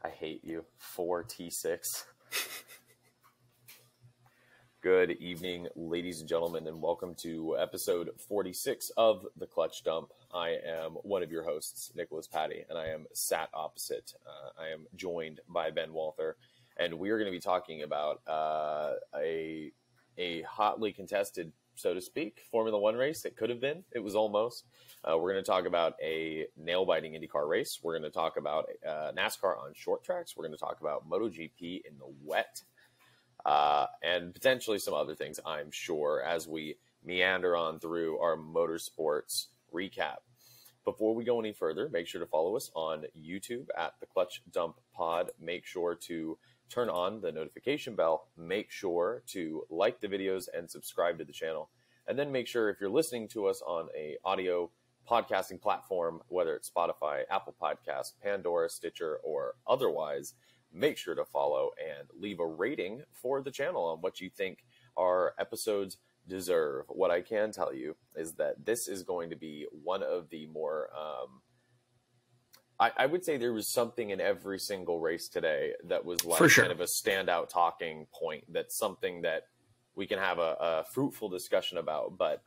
I hate you. 4T6. Good evening, ladies and gentlemen, and welcome to episode 46 of The Clutch Dump. I am one of your hosts, Nicholas Patty, and I am sat opposite. I am joined by Ben Walther, and we are going to be talking about a hotly contested, so to speak, Formula One race. It could have been. It was almost. We're going to talk about a nail-biting IndyCar race. We're going to talk about NASCAR on short tracks. We're going to talk about Moto GP in the wet. And potentially some other things, I'm sure, as we meander on through our motorsports recap. Before we go any further, make sure to follow us on YouTube at The Clutch Dump Pod. Make sure to turn on the notification bell. Make sure to like the videos and subscribe to the channel. And then make sure, if you're listening to us on a audio podcasting platform, whether it's Spotify, Apple Podcasts, Pandora, Stitcher, or otherwise, make sure to follow and leave a rating for the channel on what you think our episodes deserve. What I can tell you is that this is going to be one of the more, I would say there was something in every single race today that was like kind of a standout talking point. That's something that we can have a fruitful discussion about, but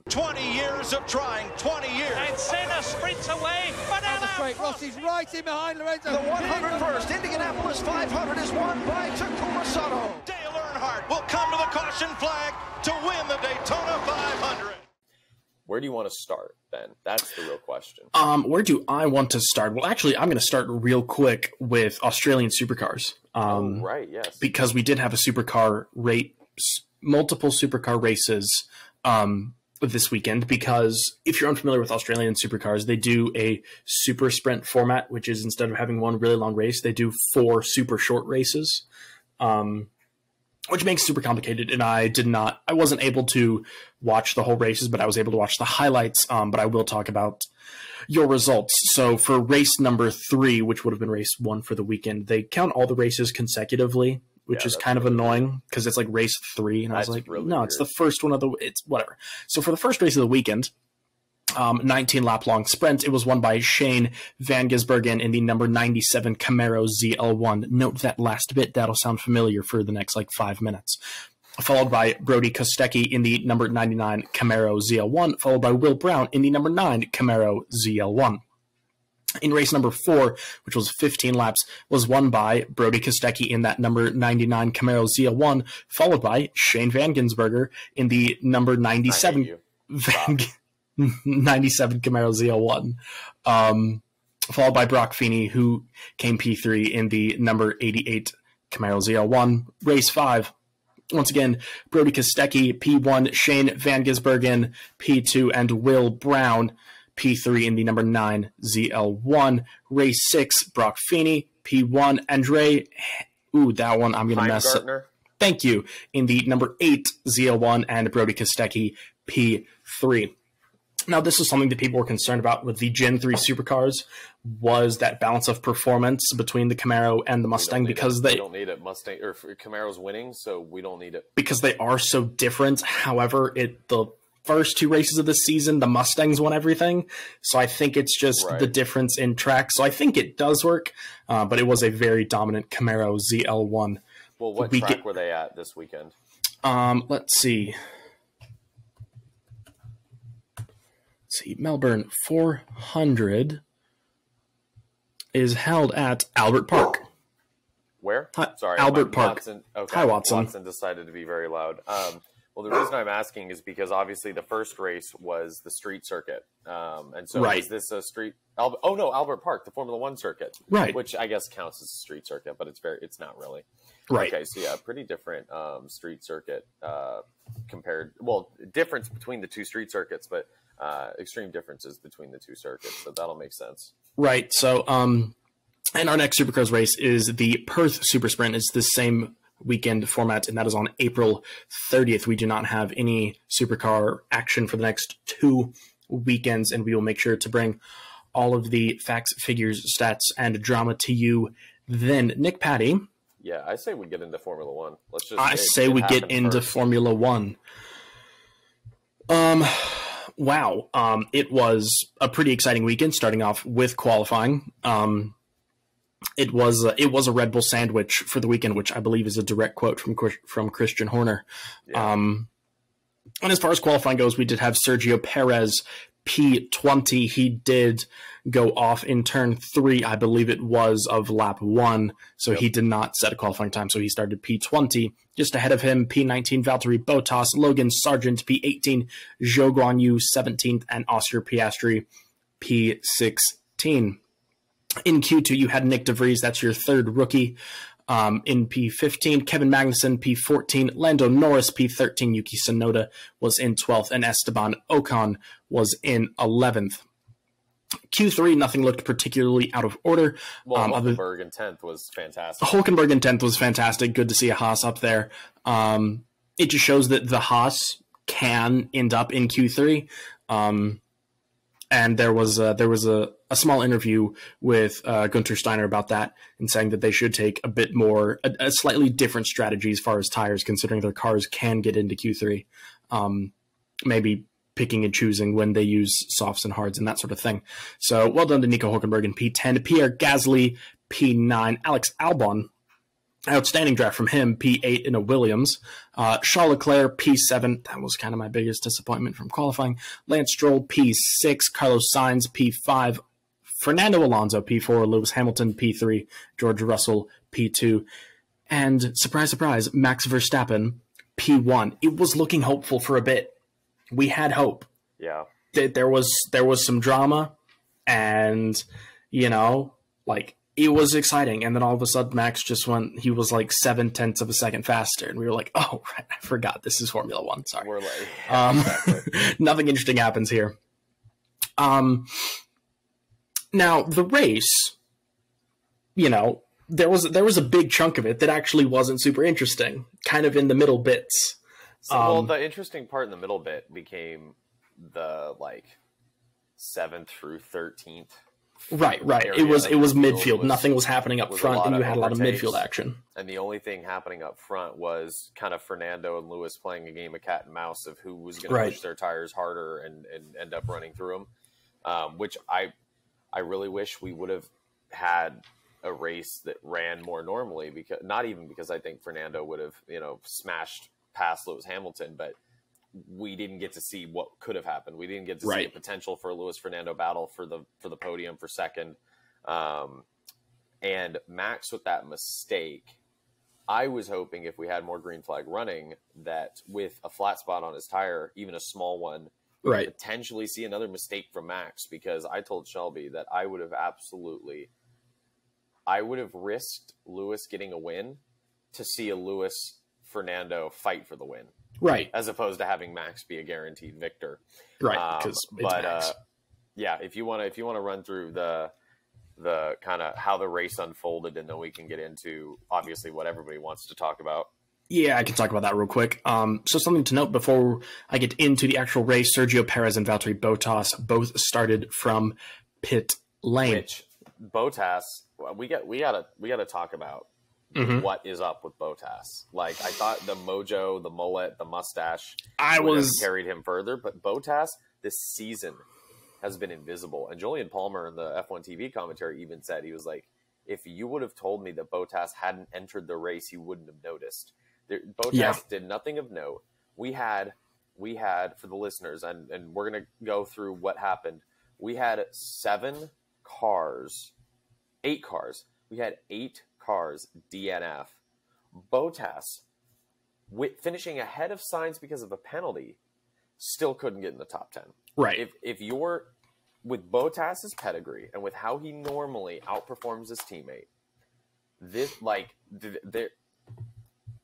20 years of trying, 20 years. And Senna sprints away. Down the straight, Rossi's right in behind Lorenzo. The 101st Indianapolis 500 is won by Takuma Sato. Dale Earnhardt will come to the caution flag to win the Daytona 500. Where do you want to start, Ben? That's the real question. Where do I want to start? Well, actually, I'm going to start real quick with Australian supercars. Right, yes. Because we did have a supercar rate. Multiple supercar races this weekend, because if you're unfamiliar with Australian supercars, they do a super sprint format, which is, instead of having one really long race, they do 4 super short races, which makes it super complicated. And I wasn't able to watch the whole races, but I was able to watch the highlights. But I will talk about your results. So for race number 3, which would have been race 1 for the weekend, they count all the races consecutively, which is kind of annoying because it's like race 3. And I was like, really no, weird. It's the first one it's whatever. So for the first race of the weekend, 19 lap long sprint, it was won by Shane Van Gisbergen in the number 97 Camaro ZL1. Note that last bit. That'll sound familiar for the next 5 minutes. Followed by Brody Kostecki in the number 99 Camaro ZL1, followed by Will Brown in the number 9 Camaro ZL1. In race number 4, which was 15 laps, was won by Brody Kostecki in that number 99 Camaro ZL1, followed by Shane Van Gisbergen in the number 97 97 Camaro ZL1, followed by Brock Feeney, who came P3 in the number 88 Camaro ZL1. Race 5, once again, Brody Kostecki, P1, Shane Van Gisbergen, P2, and Will Brown, P3 in the number 9 ZL1. Race 6, Brock Feeney, P1, Andre, that one I'm going to mess up. Thank you. In the number 8 ZL1, and Brody Kostecki, P3. Now, this is something that people were concerned about with the Gen 3 supercars, was that balance of performance between the Camaro and the Mustang, because we don't need it. Mustang or Camaro's winning, so we don't need it because they are so different. However, the first 2 races of the season, the Mustangs won everything. So I think it's just the difference in track. So I think it does work, but it was a very dominant Camaro ZL1. Well, what track were they at this weekend? Let's see. Melbourne 400 is held at Albert Park. Where? Sorry, Albert Park. Watson, okay. Hi, Watson. Watson decided to be very loud. Well, the reason I'm asking is because obviously the first race was the street circuit. And so is this a street? Albert Park, the Formula One circuit. Right. Which I guess counts as a street circuit, but it's not really. Right. Okay, so yeah, pretty different street circuit difference between the 2 street circuits, but extreme differences between the 2 circuits. So that'll make sense. Right. So, and our next Supercars race is the Perth Super Sprint. It's the same weekend format, and that is on April 30th. We do not have any supercar action for the next 2 weekends, and we will make sure to bring all of the facts, figures, stats, and drama to you then. Nick Patty. Yeah, I say we get into Formula One. I say we get into Formula One. Wow. It was a pretty exciting weekend, starting off with qualifying. it was a Red Bull sandwich for the weekend, which I believe is a direct quote from Christian Horner. Yeah. And as far as qualifying goes, we did have Sergio Perez P20. He did go off in turn 3, I believe it was, of lap 1. So he did not set a qualifying time. So he started P20. Just ahead of him, P19, Valtteri Bottas, Logan Sargent, P18, Zhou Guanyu, 17th, and Oscar Piastri, P16. In Q2, you had Nick DeVries. That's your third rookie. In P15, Kevin Magnussen, P14, Lando Norris, P13, Yuki Tsunoda was in 12th, and Esteban Ocon was in 11th. Q3, nothing looked particularly out of order. Well, Hulkenberg in 10th was fantastic. Hulkenberg in 10th was fantastic. Good to see a Haas up there. It just shows that the Haas can end up in Q3. And there was a small interview with Gunther Steiner about that, and saying that they should take a slightly different strategy as far as tires, considering their cars can get into Q3. Maybe picking and choosing when they use softs and hards and that sort of thing. So well done to Nico Hulkenberg in P10, Pierre Gasly P9, Alex Albon, outstanding draft from him, P8 in a Williams. Charles Leclerc, P7. That was kind of my biggest disappointment from qualifying. Lance Stroll, P6. Carlos Sainz, P5. Fernando Alonso, P4. Lewis Hamilton, P3. George Russell, P2. And, surprise, surprise, Max Verstappen, P1. It was looking hopeful for a bit. We had hope. Yeah. There was some drama, and, it was exciting. And then all of a sudden, Max just he was like 0.7 of a second faster. And we were like, oh, right, I forgot. This is Formula One. Sorry. We're like, exactly. Nothing interesting happens here. Now, the race, there was a big chunk of it that actually wasn't super interesting, kind of in the middle bits. So, the interesting part in the middle bit became the 7th through 13th. Right. It was midfield. Nothing was happening up front, and you had a lot of midfield action. And the only thing happening up front was kind of Fernando and Lewis playing a game of cat and mouse of who was going to push their tires harder and end up running through them. Which I really wish we would have had a race that ran more normally, because not even because I think Fernando would have smashed past Lewis Hamilton, but we didn't get to see what could have happened. We didn't get to see a potential for a Lewis Fernando battle for the podium for second. And Max with that mistake, I was hoping if we had more green flag running, that with a flat spot on his tire, even a small one, we could potentially see another mistake from Max, because I told Shelby that I would have risked Lewis getting a win to see a Lewis Fernando fight for the win. Right. As opposed to having Max be a guaranteed victor. Right. If you want to run through the kind of how the race unfolded, and then we can get into obviously what everybody wants to talk about. Yeah, I can talk about that real quick. So something to note before I get into the actual race: Sergio Perez and Valtteri Bottas both started from pit lane. Which Bottas, we gotta talk about. Mm-hmm. What is up with Bottas? I thought the mojo, the mullet, the mustache carried him further, but Bottas this season has been invisible. And Julian Palmer in the F1 TV commentary even said, he was like, if you would have told me that Bottas hadn't entered the race, you wouldn't have noticed. Bottas did nothing of note. We had for the listeners, and we're going to go through what happened. We had 8 cars. We had 8 cars DNF. Bottas, finishing ahead of Sainz because of a penalty, still couldn't get in the top 10. Right. If you're with Bottas's pedigree and with how he normally outperforms his teammate,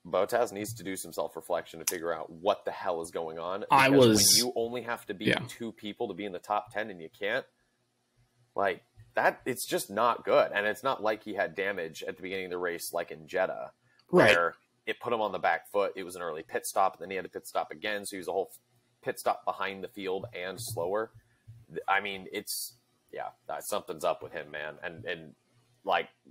Bottas needs to do some self-reflection to figure out what the hell is going on. When you only have to beat 2 people to be in the top 10 and you can't, that, it's just not good. And it's not like he had damage at the beginning of the race like in Jeddah, where it put him on the back foot. It was an early pit stop, and then he had to pit stop again, so he was a whole pit stop behind the field and slower. I mean, something's up with him, man. And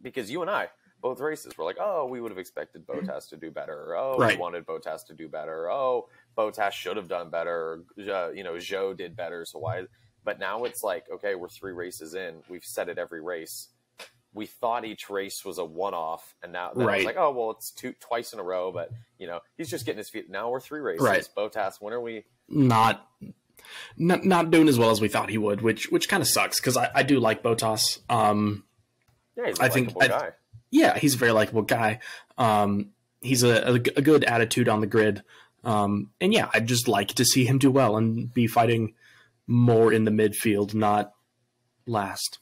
because you and I, both races, were like, oh, we would have expected Bottas to do better. Or, we wanted Bottas to do better. Oh, Bottas should have done better. Zhou did better, so why... But now it's like, okay, we're 3 races in. We've said it every race. we thought each race was a one-off, and now then I was Right. like, oh well, it's twice in a row, but he's just getting his feet. Now we're 3 races. Right. Bottas, when are we? Not doing as well as we thought he would, which kind of sucks because I do like Bottas. Yeah, he's a likable guy. Yeah, he's a very likable guy. He's a good attitude on the grid. And yeah, I'd just like to see him do well and be fighting more in the midfield, not last.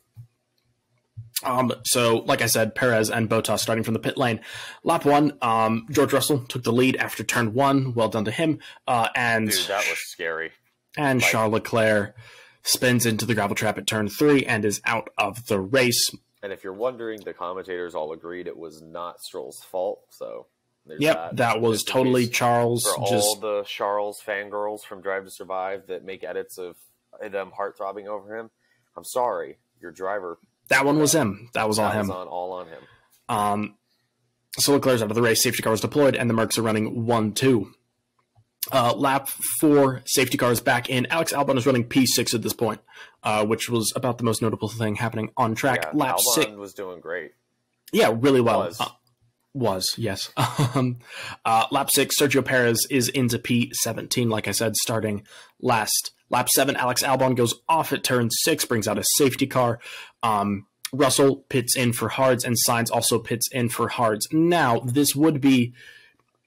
So, like I said, Perez and Bottas starting from the pit lane. Lap 1, George Russell took the lead after turn 1. Well done to him. And Dude, that was scary. And Charles Leclerc spins into the gravel trap at turn 3 and is out of the race. And if you're wondering, the commentators all agreed it was not Stroll's fault. So, that was totally Charles. For all the Charles fangirls from Drive to Survive that make edits of them heart-throbbing over him, I'm sorry, your driver. That one was him. That was all him. All on him. So Leclerc's out of the race. Safety car was deployed, and the Mercs are running 1-2. Lap 4, safety car is back in. Alex Albon is running P6 at this point, which was about the most notable thing happening on track. Yeah, Lap Albon 6 was doing great. Yeah, really well. Was yes. Lap 6, Sergio Perez is into P17, like I said, starting last. Lap 7, Alex Albon goes off at turn 6, brings out a safety car. Russell pits in for hards, and Sainz also pits in for hards. Now, this would be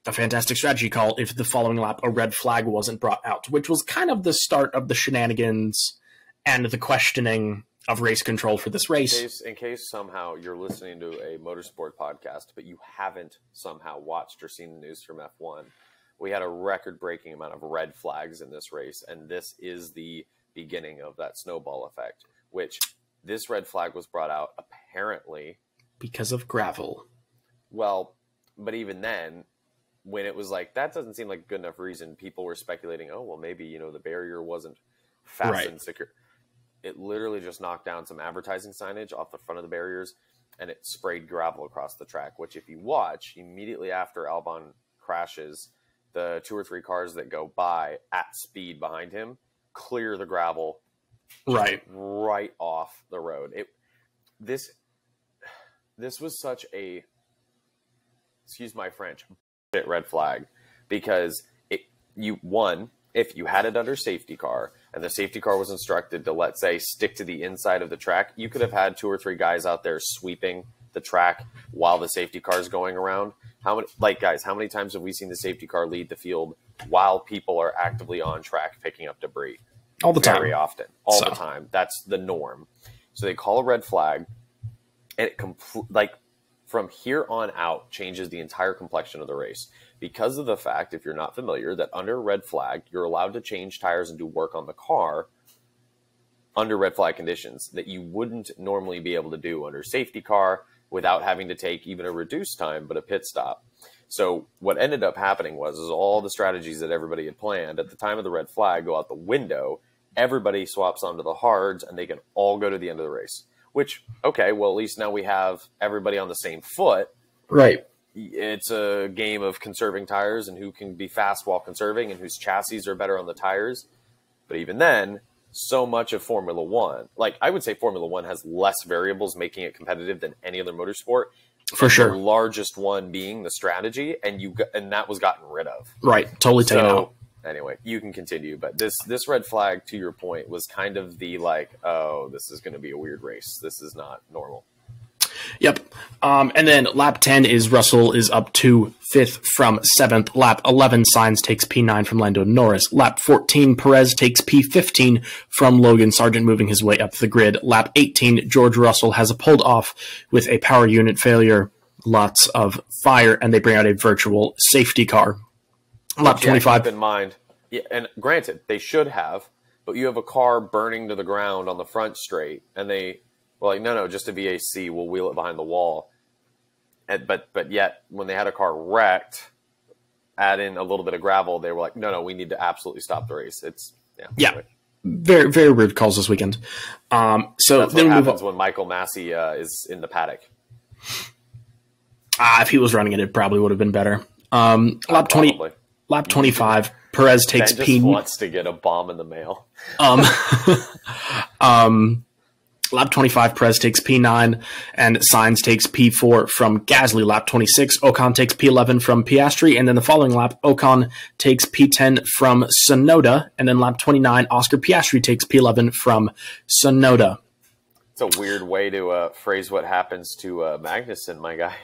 a fantastic strategy call if the following lap a red flag wasn't brought out, which was kind of the start of the shenanigans and the questioning of race control for this race. In case somehow you're listening to a motorsport podcast, but you haven't somehow watched or seen the news from F1, we had a record-breaking amount of red flags in this race, and this is the beginning of that snowball effect, which this red flag was brought out apparently because of gravel. Well, but even then, when it was like, that doesn't seem like a good enough reason, people were speculating, oh, well, maybe, the barrier wasn't fastened secure. It literally just knocked down some advertising signage off the front of the barriers, and it sprayed gravel across the track, which if you watch, immediately after Albon crashes, the 2 or 3 cars that go by at speed behind him clear the gravel right off the road. This was such a, excuse my French, red flag, because if you had it under safety car and the safety car was instructed to, let's say, stick to the inside of the track, you could have had 2 or 3 guys out there sweeping the track while the safety car is going around. How many times have we seen the safety car lead the field while people are actively on track picking up debris? All the time. Very often. All the time. That's the norm. So they call a red flag, and it from here on out changes the entire complexion of the race. Because of the fact, if you're not familiar, that under a red flag, you're allowed to change tires and do work on the car under red flag conditions that you wouldn't normally be able to do under safety car without having to take even a reduced time, but a pit stop. So what ended up happening was all the strategies that everybody had planned at the time of the red flag go out the window. Everybody swaps onto the hards, and they can all go to the end of the race. Which, okay, well, at least now we have everybody on the same foot. Right. It's a game of conserving tires and who can be fast while conserving and whose chassis are better on the tires. But even then, so much of Formula One, I would say Formula One has less variables making it competitive than any other motorsport. For sure. The largest one being the strategy, and that was gotten rid of. Right. Totally taken out. Anyway, you can continue. But this red flag, to your point, was kind of the oh, this is going to be a weird race. This is not normal. Yep. And then lap 10 is Russell is up to 5th from 7th. Lap 11, Sainz takes P9 from Lando Norris. Lap 14, Perez takes P15 from Logan Sargent, moving his way up the grid. Lap 18, George Russell has pulled off with a power unit failure. Lots of fire, and they bring out a virtual safety car. Lap 25. Keep in mind, yeah, and granted, they should have, but you have a car burning to the ground on the front straight, and they were like, no, just a VAC, we'll wheel it behind the wall. But yet, when they had a car wrecked, add in a little bit of gravel, they were like, no, we need to absolutely stop the race. Anyway. Very, very rude calls this weekend. So that's what happens when Michael Massey is in the paddock. If he was running it probably would have been better. Lap 25, Perez takes Ben just wants to get a bomb in the mail. Lap 25, Perez takes P9, and Sainz takes P4 from Gasly. Lap 26, Ocon takes P11 from Piastri, and then the following lap, Ocon takes P10 from Tsunoda, and then lap 29, Oscar Piastri takes P11 from Tsunoda. It's a weird way to phrase what happens to Magnussen, my guy.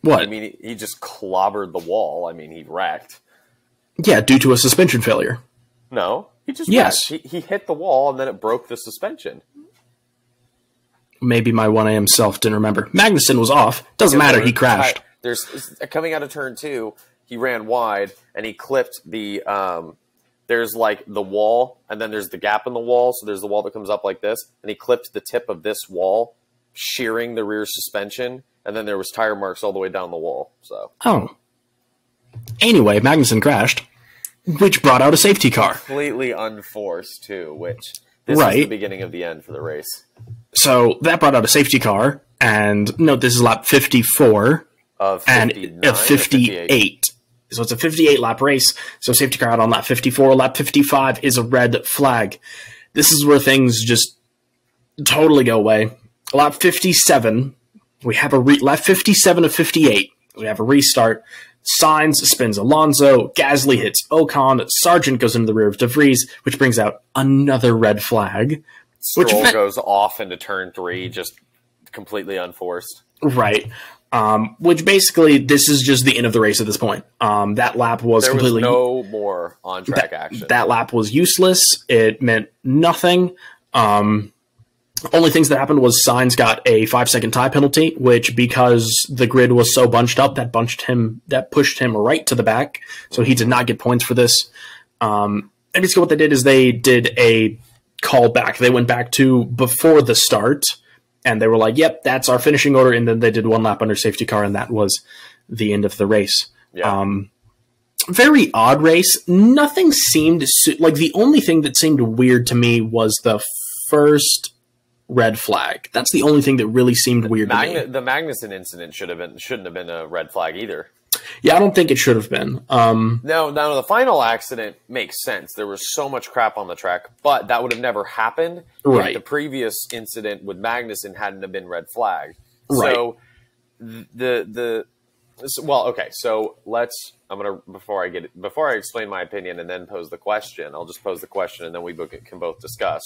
What? I mean, he just clobbered the wall. I mean, he wrecked. Yeah, due to a suspension failure. No. He just he hit the wall, and then it broke the suspension. Maybe my 1 a.m. self didn't remember. Magnussen was off. Doesn't matter. He crashed. Coming out of turn 2, he ran wide, and he clipped the there's like the wall, and then there's the gap in the wall, so there's the wall that comes up like this, and he clipped the tip of this wall, shearing the rear suspension, and then there was tire marks all the way down the wall. So. Oh. Anyway, Magnussen crashed. Which brought out a safety car. Completely unforced, too, which this is the beginning of the end for the race. So that brought out a safety car, and note this is lap 54 of 58. So it's a 58-lap race, so safety car out on lap 54. Lap 55 is a red flag. This is where things just totally go away. Lap 57, we have lap 57 of 58. We have a restart. Sainz spins Alonso, Gasly hits Ocon, Sargent goes into the rear of De Vries, which brings out another red flag. Stroll goes off into turn 3, just completely unforced. Right. Which basically, this is just the end of the race at this point. That lap was there completely... There was no more on-track action. That lap was useless. It meant nothing. Only things that happened was Sainz got a 5-second tie penalty, which because the grid was so bunched up, that pushed him right to the back. So he did not get points for this. And basically what they did is they did a call back. They went back to before the start, and they were like, yep, that's our finishing order. And then they did one lap under safety car, and that was the end of the race. Yeah. Very odd race. Nothing seemed like the only thing that seemed weird to me was the first red flag. That's the only thing that really seemed weird to me. The Magnussen incident shouldn't have been a red flag either. Yeah, I don't think it should have been. No, the final accident makes sense. There was so much crap on the track, but that would have never happened if the previous incident with Magnussen hadn't have been red flagged. Right. So so before I explain my opinion and then pose the question, I'll just pose the question and then we can both discuss.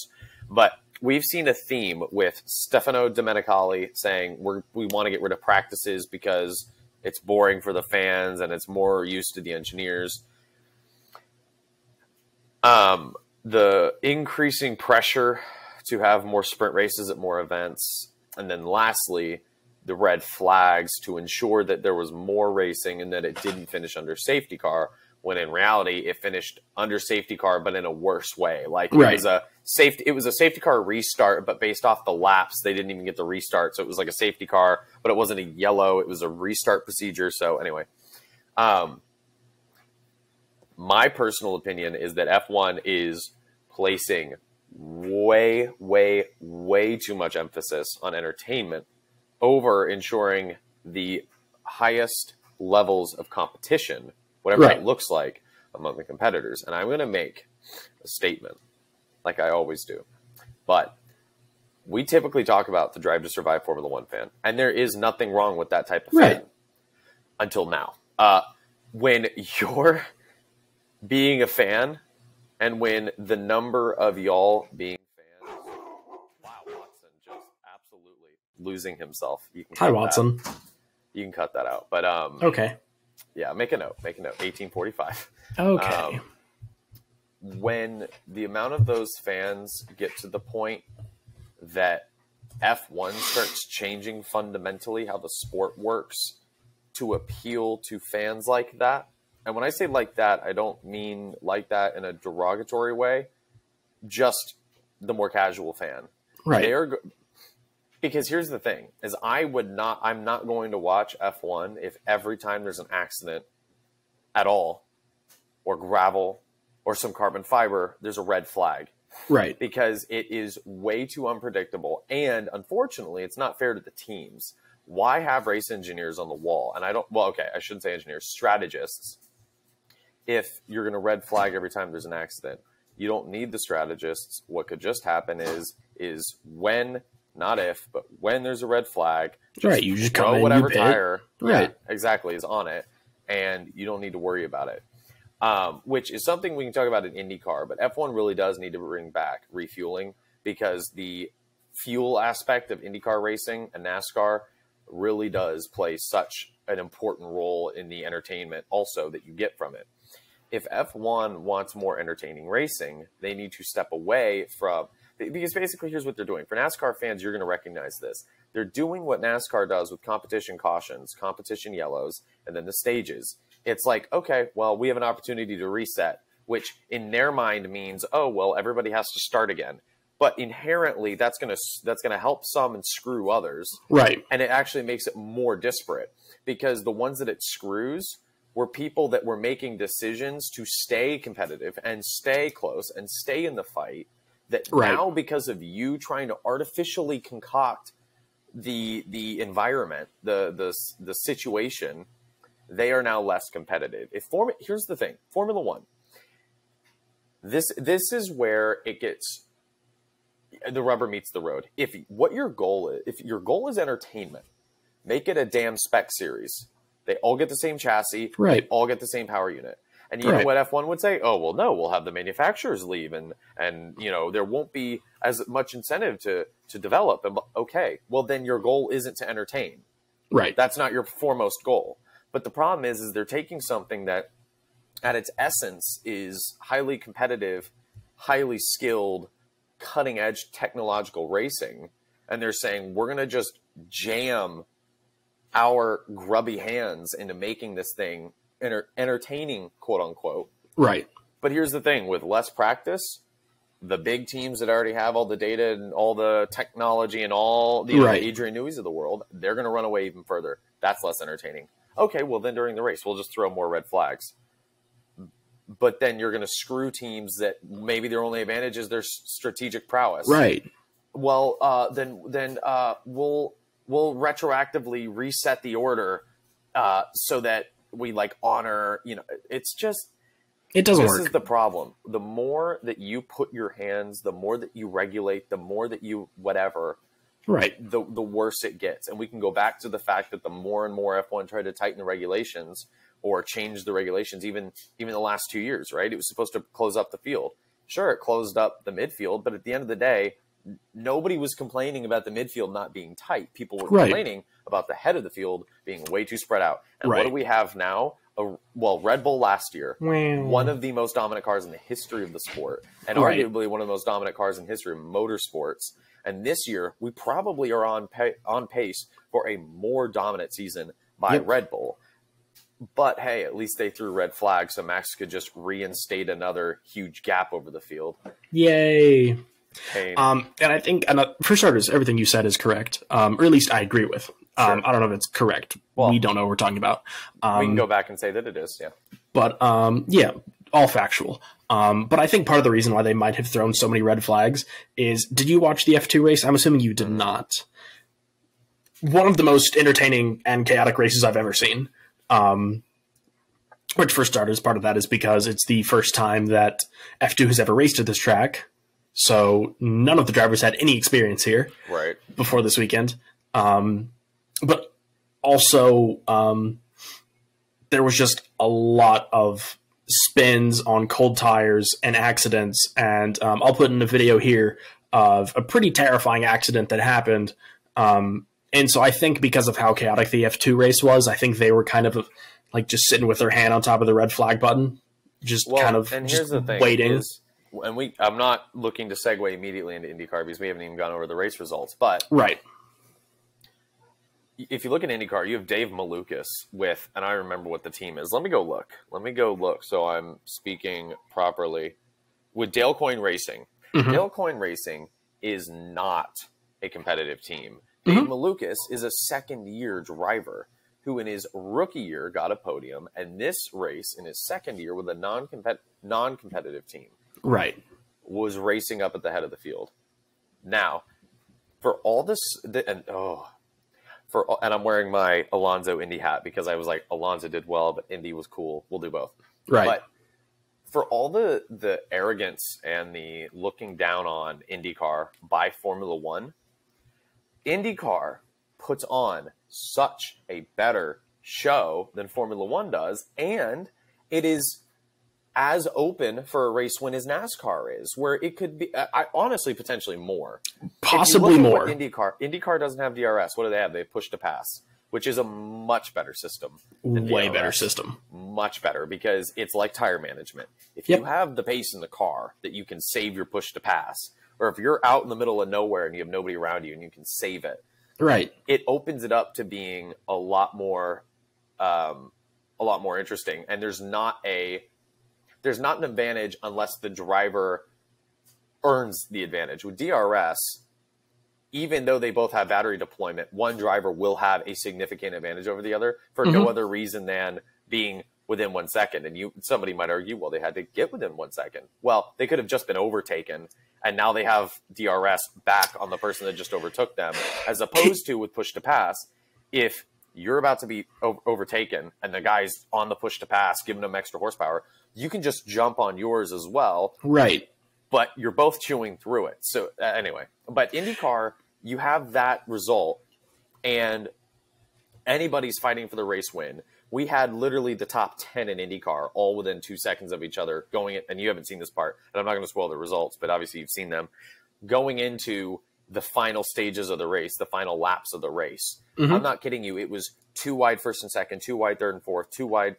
But we've seen a theme with Stefano Domenicali saying we want to get rid of practices because it's boring for the fans and it's more used to the engineers. The increasing pressure to have more sprint races at more events. And then lastly, the red flags to ensure that there was more racing and that it didn't finish under safety car, when in reality it finished under safety car but in a worse way. Like it was a safety car restart, but based off the laps they didn't even get the restart, so it was like a safety car but it wasn't a yellow, it was a restart procedure. So anyway, my personal opinion is that F1 is placing way too much emphasis on entertainment over ensuring the highest levels of competition, whatever that looks like, among the competitors. And I'm going to make a statement, like I always do. But we typically talk about the Drive to Survive Formula One fan, and there is nothing wrong with that type of fan until now. When you're being a fan, and when the number of y'all being fans, wow, Watson just absolutely losing himself. You can Hi, Watson. You can cut that out. But okay. Yeah, make a note. 1845. Okay. When the amount of those fans get to the point that F1 starts changing fundamentally how the sport works to appeal to fans like that, and when I say like that, I don't mean like that in a derogatory way, just the more casual fan. Right. Because here's the thing, is I'm not going to watch F1 if every time there's an accident at all, or gravel, or some carbon fiber, there's a red flag. Right. Because it is way too unpredictable. And unfortunately, it's not fair to the teams. Why have race engineers on the wall? And I shouldn't say engineers, strategists. If you're going to red flag every time there's an accident, You don't need the strategists. What could just happen is when, not if, but when there's a red flag, right, you just come in, whatever you pit. tire, right, exactly, is on it, and you don't need to worry about it. Which is something we can talk about in IndyCar, but F1 really does need to bring back refueling, because the fuel aspect of IndyCar racing and NASCAR really does play such an important role in the entertainment also that you get from it. If F1 wants more entertaining racing, they need to step away from, because basically here's what they're doing. For NASCAR fans, you're going to recognize this. They're doing what NASCAR does with competition cautions, competition yellows, and then the stages. It's like, okay, well, we have an opportunity to reset, which in their mind means, oh, well, everybody has to start again. But inherently, that's gonna help some and screw others. right, And it actually makes it more disparate, because the ones that it screws were people that were making decisions to stay competitive and stay close and stay in the fight, that right. now, because of you trying to artificially concoct the environment, the situation, they are now less competitive. Here's the thing, Formula One. This is where it gets, the rubber meets the road. If your goal is entertainment, make it a damn spec series. They all get the same chassis. Right. They all get the same power unit. And you know what F1 would say? Oh, well, no, we'll have the manufacturers leave, and there won't be as much incentive to develop. And okay, well, then your goal isn't to entertain. Right. That's not your foremost goal. But the problem is they're taking something that at its essence is highly competitive, highly skilled, cutting edge technological racing, and they're saying we're going to just jam our grubby hands into making this thing entertaining, quote unquote. Right. But here's the thing, with less practice, the big teams that already have all the data and all the technology and all the Adrian Newey's of the world, they're going to run away even further. That's less entertaining. Okay, well, then during the race, we'll just throw more red flags. But then you're going to screw teams that maybe their only advantage is their strategic prowess. Right. Well, then we'll retroactively reset the order so that we honor. It's just, it doesn't work. This is the problem. The more that you put your hands, the more that you regulate, the more that you whatever. Right. The worse it gets. And we can go back to the fact that the more and more F1 tried to tighten the regulations or change the regulations, even the last 2 years, right? It was supposed to close up the field. Sure, it closed up the midfield, but at the end of the day, nobody was complaining about the midfield not being tight. People were complaining about the head of the field being way too spread out. And what do we have now? Red Bull last year, one of the most dominant cars in the history of the sport, and arguably one of the most dominant cars in the history of motorsports. And this year, we probably are on pace for a more dominant season by Red Bull. But hey, at least they threw red flags, so Max could just reinstate another huge gap over the field. Yay! Pain. And I think, for starters, everything you said is correct, or at least I agree with. I don't know if it's correct. Well, we don't know what we're talking about. We can go back and say that it is, yeah. But all factual. But I think part of the reason why they might have thrown so many red flags is, did you watch the F2 race? I'm assuming you did not. One of the most entertaining and chaotic races I've ever seen. Which, for starters, part of that is because it's the first time that F2 has ever raced at this track. So none of the drivers had any experience here before this weekend. But also, there was just a lot of spins on cold tires and accidents. And I'll put in a video here of a pretty terrifying accident that happened. And so I think because of how chaotic the F2 race was, I think they were kind of just sitting with their hand on top of the red flag button, and here's the thing, waiting. I'm not looking to segue immediately into IndyCar because we haven't even gone over the race results. But if you look at IndyCar, you have Dave Malukas with, and I remember what the team is. Let me go look so I'm speaking properly. With Dale Coyne Racing. Mm-hmm. Dale Coyne Racing is not a competitive team. Dave Malukas is a second-year driver who in his rookie year got a podium, and this race in his second year with a non-competitive team was racing up at the head of the field. Now, for all this, and I'm wearing my Alonso Indy hat because I was like, Alonso did well, but Indy was cool. We'll do both. But for all the arrogance and the looking down on IndyCar by Formula One, IndyCar puts on such a better show than Formula One does, and it is as open for a race win as NASCAR is, where it could be, honestly, potentially more. Possibly more. IndyCar doesn't have DRS. What do they have? They have push to pass, which is a much better system. Way DRS. better system. Much better, because it's like tire management. If you have the pace in the car that you can save your push to pass, or if you're out in the middle of nowhere and you have nobody around you and you can save it, right? It opens it up to being a lot more interesting. And there's not an advantage unless the driver earns the advantage. With DRS, even though they both have battery deployment, one driver will have a significant advantage over the other for no other reason than being within 1 second. And somebody might argue, well, they had to get within 1 second. Well, they could have just been overtaken, and now they have DRS back on the person that just overtook them, as opposed to with push to pass. If you're about to be overtaken and the guy's on the push to pass, giving them extra horsepower, you can just jump on yours as well. Right. But you're both chewing through it. So anyway, but IndyCar, you have that result, and anybody's fighting for the race win. We had literally the top 10 in IndyCar all within 2 seconds of each other going, and you haven't seen this part, and I'm not going to spoil the results, but obviously you've seen them going into the final stages of the race, the final laps of the race. I'm not kidding you. It was 2 wide first and second, 2 wide third and fourth, 2 wide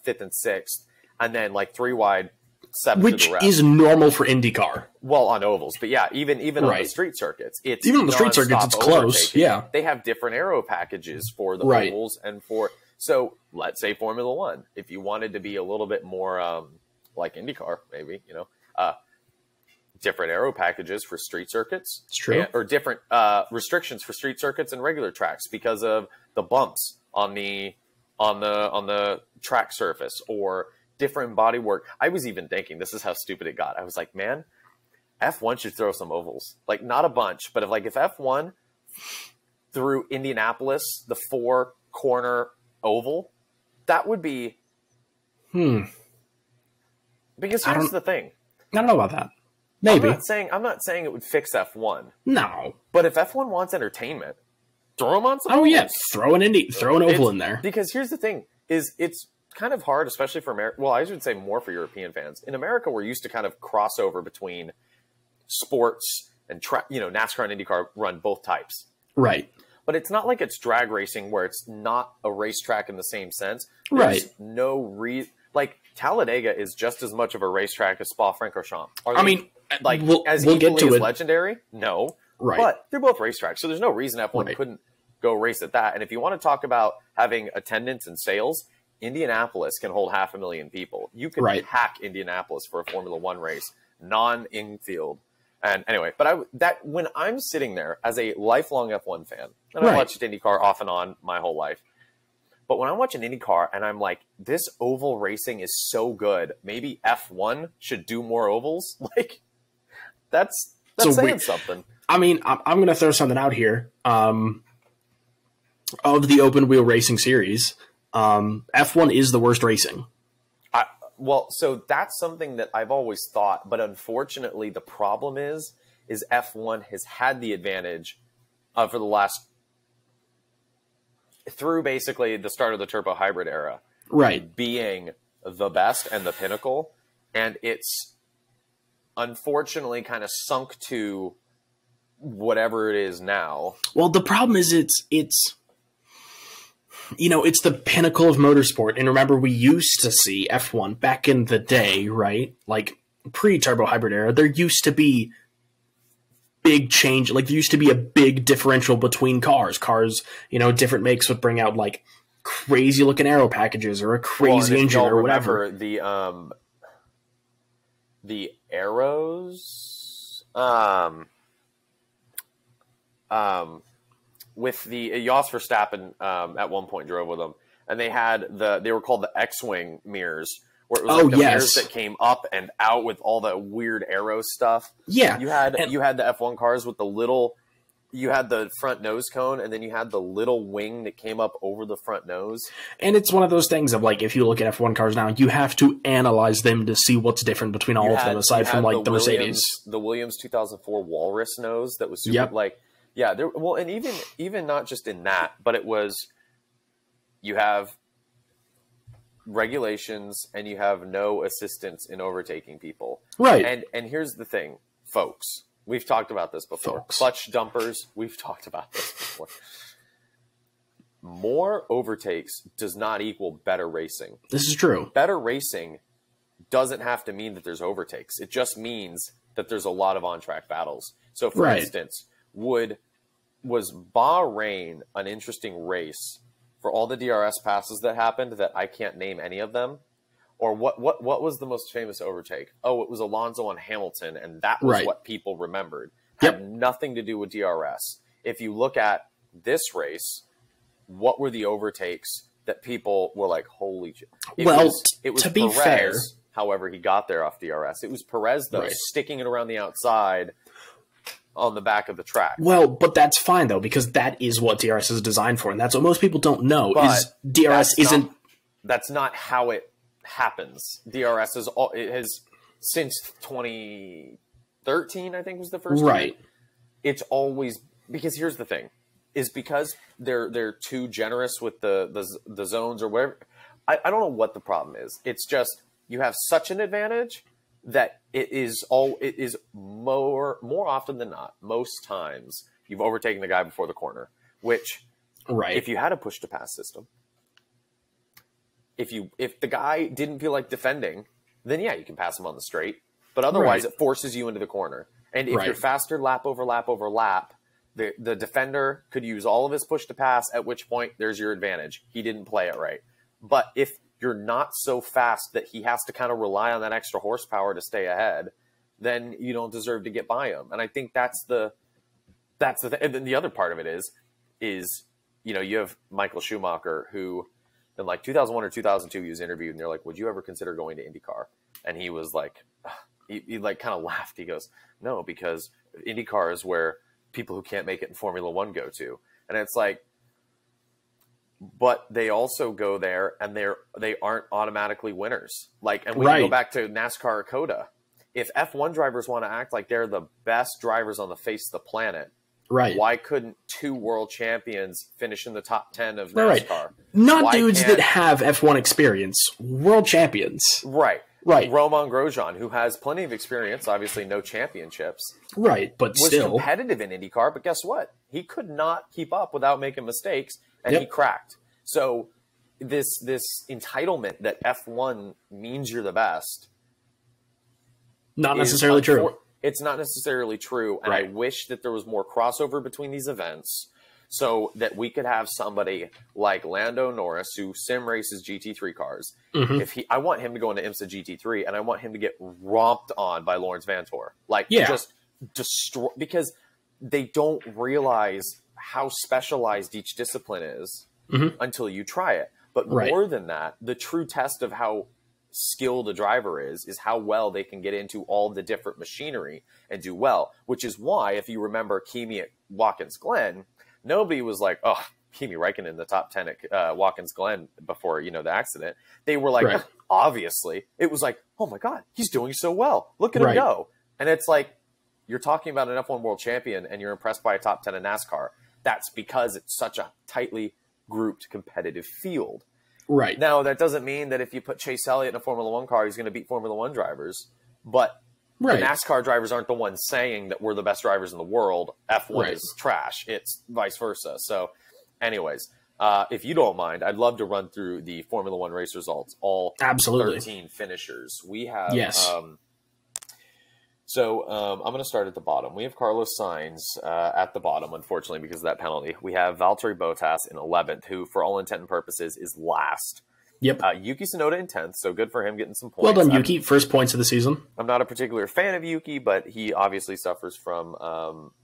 fifth and sixth, and then like 3 wide seventh. Which is normal for IndyCar. Well, on ovals, but yeah, even on the street circuits, it's even on the street circuits, it's close. Yeah, they have different aero packages for the ovals and for. So let's say Formula One, if you wanted to be a little bit more like IndyCar, maybe different aero packages for street circuits. It's true. Or different restrictions for street circuits and regular tracks because of the bumps on the track surface, or different bodywork. I was even thinking, this is how stupid it got. I was like, man, F1 should throw some ovals. Like, not a bunch, but if F1 threw Indianapolis, the 4-corner oval, that would be because here's the thing. I don't know about that. Maybe. I'm not saying it would fix F1. No. But if F1 wants entertainment, throw them on some ovals. Yeah, throw an oval in there. Because here's the thing, is it's kind of hard, especially for America. Well, I should say more for European fans. In America, we're used to kind of crossover between sports and NASCAR and IndyCar run both types. Right. But it's not like it's drag racing where it's not a racetrack in the same sense. There's no like Talladega is just as much of a racetrack as Spa-Francorchamps. We'll get to it. Legendary? No. Right. But they're both racetracks, so there's no reason F1 couldn't go race at that. And if you want to talk about having attendance and sales, Indianapolis can hold 500,000 people. You can hack Indianapolis for a Formula One race, non-infield. And anyway, but when I'm sitting there as a lifelong F1 fan, and I watched IndyCar off and on my whole life, but when I watch an IndyCar and I'm like, this oval racing is so good, maybe F1 should do more ovals. Like, that's saying something. I mean, I'm going to throw something out here. Of the open wheel racing series, F1 is the worst racing. Well, so that's something that I've always thought, but unfortunately the problem is F1 has had the advantage for the last, through basically the start of the turbo hybrid era, being the best and the pinnacle, and it's unfortunately kind of sunk to whatever it is now. Well, the problem is it's the pinnacle of motorsport. And remember, we used to see F1 back in the day, right? Like pre-turbo hybrid era, there used to be big change. Like there used to be a big differential between cars. Different makes would bring out like crazy looking aero packages or a crazy engine or whatever. The arrows, with the Jos Verstappen at one point drove with them, and they were called the X-Wing mirrors, where it was mirrors that came up and out with all the weird arrow stuff. Yeah. You had the F1 cars with the little you had the front nose cone, and then you had the little wing that came up over the front nose. And it's one of those things of, like, if you look at F1 cars now, you have to analyze them to see what's different between all of them, aside from, like, the Mercedes. The Williams 2004 Walrus nose that was super, like, yeah, well, and even not just in that, but it was, you have regulations and you have no assistance in overtaking people. Right. And here's the thing, folks. We've talked about this before. Clutch dumpers, we've talked about this before. More overtakes does not equal better racing. This is true. Better racing doesn't have to mean that there's overtakes. It just means that there's a lot of on-track battles. So, for instance, was Bahrain an interesting race for all the DRS passes that happened that I can't name any of them? Or what was the most famous overtake? Oh, it was Alonso on Hamilton, and that was what people remembered. Had nothing to do with DRS. If you look at this race, what were the overtakes that people were like, holy shit? It was to be Perez, fair. However, he got there off DRS. It was Perez, though, sticking it around the outside on the back of the track. Well, but that's fine, though, because that is what DRS is designed for, and that's what most people don't know, is DRS isn't... That's not how it happens. DRS has since 2013, I think, was the first year. It's always, because here's the thing, is because they're too generous with the zones or whatever. I don't know what the problem is. It's just you have such an advantage that it is more often than not, most times you've overtaken the guy before the corner, which if you had a push to pass system, if the guy didn't feel like defending, then yeah, you can pass him on the straight. But otherwise, it forces you into the corner. And if you're faster lap over lap over lap, the defender could use all of his push to pass, at which point there's your advantage. He didn't play it right. But if you're not so fast that he has to kind of rely on that extra horsepower to stay ahead, then you don't deserve to get by him. And I think that's the thing. And then the other part of it is you have Michael Schumacher, who in like 2001 or 2002, he was interviewed, and they're like, would you ever consider going to IndyCar? And he was like, he like kind of laughed. He goes, no, because IndyCar is where people who can't make it in Formula One go to. And it's like, but they also go there and they aren't automatically winners. Like, and we can go back to NASCAR or COTA. If F1 drivers want to act like they're the best drivers on the face of the planet, why couldn't two world champions finish in the top 10 of NASCAR? Not dudes that have F1 experience, world champions. Right. Romain Grosjean, who has plenty of experience, obviously no championships. But was still competitive in IndyCar, but guess what? He could not keep up without making mistakes, and he cracked. So this entitlement that F1 means you're the best, not necessarily true. It's not necessarily true, and I wish that there was more crossover between these events so that we could have somebody like Lando Norris, who sim races GT3 cars. I want him to go into IMSA GT3, and I want him to get romped on by Lawrence Vanthoor. Just destroy, because they don't realize how specialized each discipline is until you try it. But more than that, the true test of how skilled a driver is how well they can get into all the different machinery and do well, which is why, if you remember Kimi at Watkins Glen, nobody was like, oh, Kimi Räikkönen in the top 10 at Watkins Glen before, the accident. They were like, obviously. It was like, oh my God, he's doing so well. Look at him go. And it's like, you're talking about an F1 world champion and you're impressed by a top 10 in NASCAR. That's because it's such a tightly grouped competitive field. Now, that doesn't mean that if you put Chase Elliott in a Formula One car, he's going to beat Formula One drivers. But the NASCAR drivers aren't the ones saying that we're the best drivers in the world. F1 is trash. It's vice versa. So anyways, if you don't mind, I'd love to run through the Formula One race results, all 13 finishers. We have I'm going to start at the bottom. We have Carlos Sainz at the bottom, unfortunately, because of that penalty. We have Valtteri Bottas in 11th, who, for all intent and purposes, is last. Yuki Tsunoda in 10th, so good for him getting some points. Well done, Yuki. First points of the season. I'm not a particular fan of Yuki, but he obviously suffers from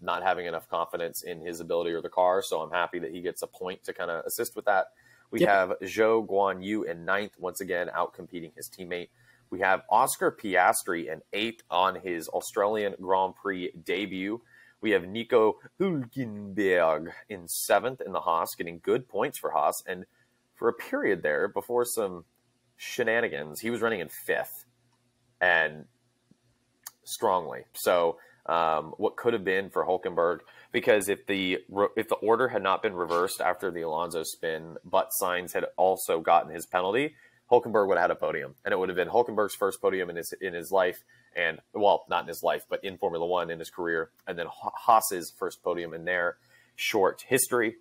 not having enough confidence in his ability or the car, so I'm happy that he gets a point to kind of assist with that. We have Zhou Guanyu in 9th, once again, out-competing his teammate. We have Oscar Piastri in 8th on his Australian Grand Prix debut. We have Nico Hülkenberg in 7th in the Haas, getting good points for Haas. And for a period there, before some shenanigans, he was running in 5th and strongly. So what could have been for Hülkenberg, because if the order had not been reversed after the Alonso spin, but Sainz had also gotten his penalty, Hülkenberg would have had a podium, and it would have been Hülkenberg's first podium in his life, and well, not in his life, but in Formula One in his career, and then Haas's first podium in their short history.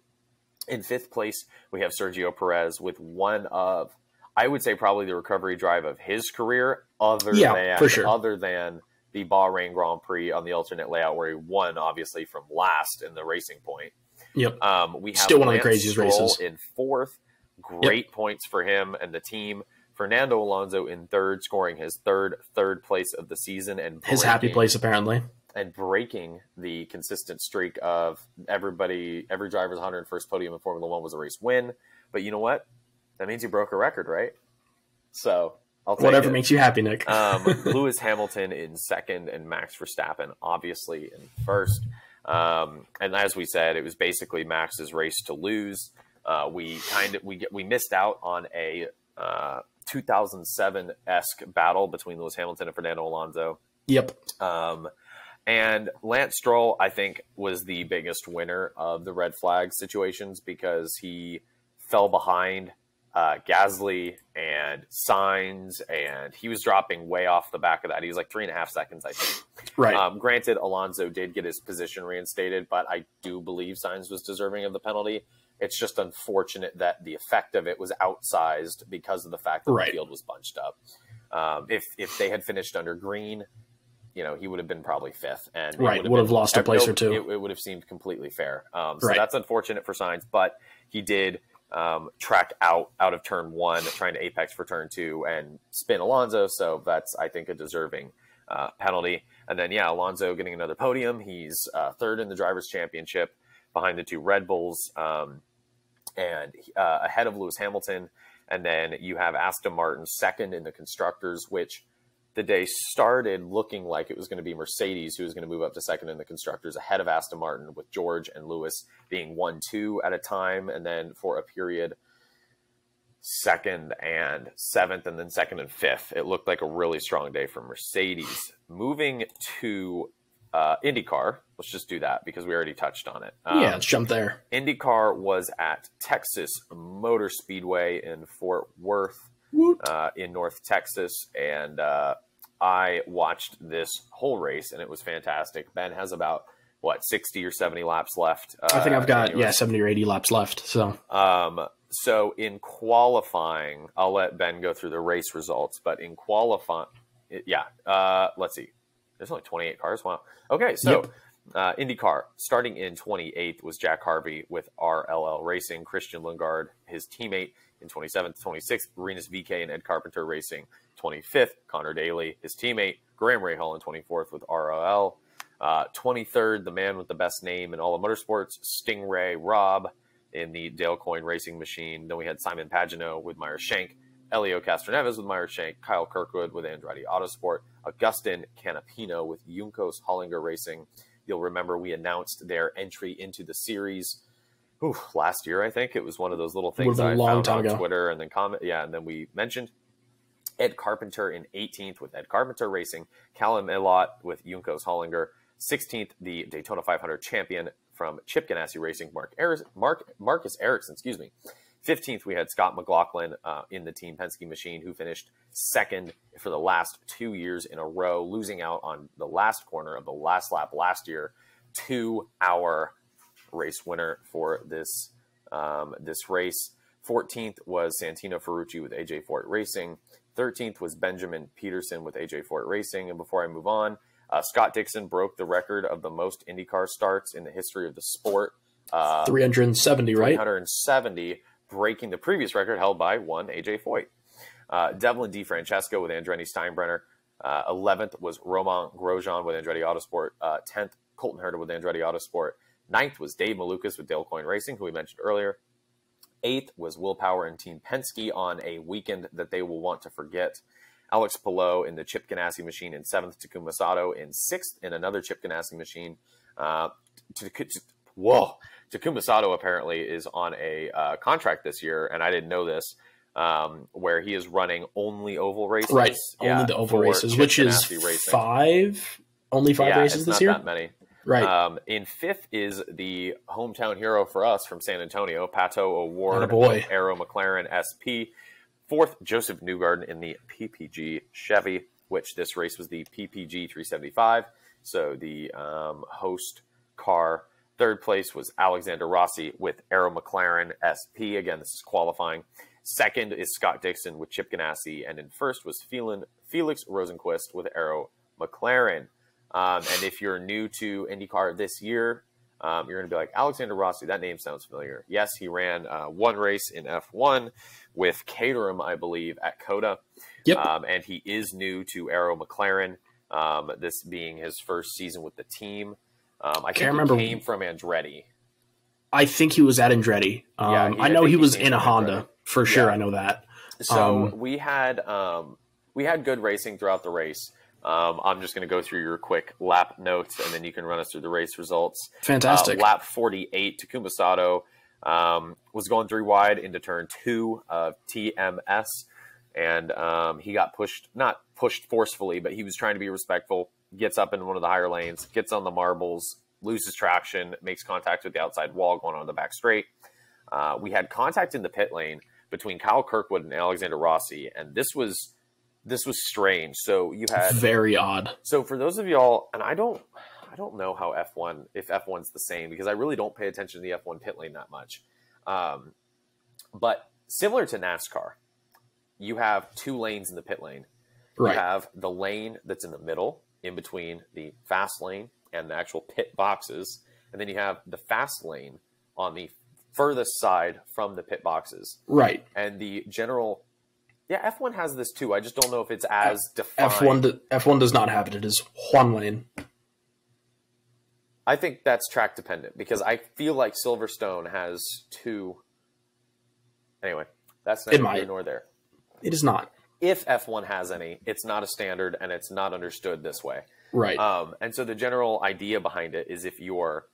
In 5th place, we have Sergio Perez with one of, I would say, probably the recovery drive of his career, other than the Bahrain Grand Prix on the alternate layout, where he won, obviously, from last in the Racing Point. Yep. We have still one of the Lance craziest Stroll races. in 4th. Great points for him and the team. Fernando Alonso in 3rd, scoring his third place of the season, and his happy place, apparently, and breaking the consistent streak of every driver's 101st podium in Formula One was a race win. But you know what? That means you broke a record, right? So I'll take whatever it. makes you happy, Nick. Lewis Hamilton in 2nd, and Max Verstappen obviously in 1st. And as we said, it was basically Max's race to lose. We missed out on a 2007-esque battle between Lewis Hamilton and Fernando Alonso. Yep. And Lance Stroll, I think, was the biggest winner of the red flag situations, because he fell behind Gasly and Sainz, and he was dropping way off the back of that. He was like 3.5 seconds, I think. Right. Granted, Alonso did get his position reinstated, but I do believe Sainz was deserving of the penalty. It's just unfortunate that the effect of it was outsized because of the fact that the field was bunched up. If they had finished under green, he would have been probably 5th, and would have lost a place or two. It would have seemed completely fair. So that's unfortunate for Sainz, but he did track out of turn 1, trying to apex for turn 2 and spin Alonso. So that's, I think, a deserving penalty. And then, Alonso getting another podium. He's 3rd in the Drivers' Championship behind the 2 Red Bulls, and ahead of Lewis Hamilton. And then you have Aston Martin 2nd in the Constructors, which the day started looking like it was going to be Mercedes who was going to move up to 2nd in the Constructors, ahead of Aston Martin, with George and Lewis being 1-2 at a time. And then for a period, 2nd and 7th, and then 2nd and 5th. It looked like a really strong day for Mercedes. Moving to IndyCar, let's just do that because we already touched on it. Let's jump there. IndyCar was at Texas Motor Speedway in Fort Worth, in North Texas, and I watched this whole race, and it was fantastic. Ben has about 60 or 70 laps left. I think I've got 70 or 80 laps left. So in qualifying, I'll let Ben go through the race results, but in qualifying, let's see. There's only 28 cars. Wow. Okay, so IndyCar, starting in 28th was Jack Harvey with RLL Racing, Christian Lundgaard, his teammate, in 27th, 26th, Rinus VeeKay and Ed Carpenter Racing, 25th, Connor Daly, his teammate, Graham Rahal in 24th with RLL, 23rd, the man with the best name in all of motorsports, Stingray Robb in the Dale Coyne Racing Machine. Then we had Simon Pagenaud with Meyer Shank, Elio Castroneves with Meyer Shank, Kyle Kirkwood with Andretti Autosport, Agustin Canapino with Juncos Hollinger Racing. You'll remember we announced their entry into the series last year, I think. It was one of those little things I found on Twitter and then and then we mentioned Ed Carpenter in 18th with Ed Carpenter Racing, Callum Elott with Juncos Hollinger, 16th, the Daytona 500 champion from Chip Ganassi Racing, Marcus Ericsson, 15th, we had Scott McLaughlin in the Team Penske machine, who finished 2nd for the last 2 years in a row, losing out on the last corner of the last lap last year to our race winner for this race. 14th was Santino Ferrucci with AJ Fort Racing. 13th was Benjamin Peterson with AJ Fort Racing. And before I move on, Scott Dixon broke the record of the most IndyCar starts in the history of the sport. 370, right? 370, breaking the previous record held by one AJ Foyt. Devlin DeFrancesco with Andretti Steinbrenner. 11th was Romain Grosjean with Andretti Autosport. 10th, Colton Herta with Andretti Autosport. 9th was Dave Malukas with Dale Coyne Racing, who we mentioned earlier. 8th was Will Power and Team Penske on a weekend that they will want to forget. Alex Palou in the Chip Ganassi machine in 7th, Takuma Sato in 6th in another Chip Ganassi machine. Takuma Sato apparently is on a contract this year, and I didn't know this, where he is running only oval races. Right, only the oval races, which is only five races this year? Not that many. Right. In fifth is the hometown hero for us from San Antonio, Pato O'Ward, Arrow McLaren SP. Fourth, Joseph Newgarden in the PPG Chevy, which this race was the PPG 375, so the host car. Third place was Alexander Rossi with Arrow McLaren SP. Again, this is qualifying. Second is Scott Dixon with Chip Ganassi, and in first was Felix Rosenquist with Arrow McLaren. And if you're new to IndyCar this year, you're going to be like, Alexander Rossi, that name sounds familiar. Yes, he ran one race in F1 with Caterham, I believe, at COTA. Yep. And he is new to Arrow McLaren, this being his first season with the team. I think he came from Andretti. I think he was at Andretti. I know he was in a Honda for sure. Yeah. I know that. So we had good racing throughout the race. I'm just going to go through your quick lap notes, and then you can run us through the race results. Fantastic. Lap 48, Takuma Sato was going 3 wide into turn 2 of TMS, and he got not pushed forcefully, but he was trying to be respectful, gets up in one of the higher lanes, gets on the marbles, loses traction, makes contact with the outside wall going on the back straight. We had contact in the pit lane between Kyle Kirkwood and Alexander Rossi, and this was strange. So you had very odd. So for those of y'all, and I don't know how if F1's the same, because I really don't pay attention to the F1 pit lane that much. But similar to NASCAR, you have 2 lanes in the pit lane. Right. You have the lane that's in the middle, in between the fast lane and the actual pit boxes, and then you have the fast lane on the furthest side from the pit boxes. Right. And the general. Yeah, F1 has this too. I just don't know if it's as defined. F1 does not have it. It is one lane. I think that's track dependent, because I feel like Silverstone has 2. Anyway, that's neither here nor there. It is not. If F1 has any, it's not a standard, and it's not understood this way. Right. And so the general idea behind it is, if you're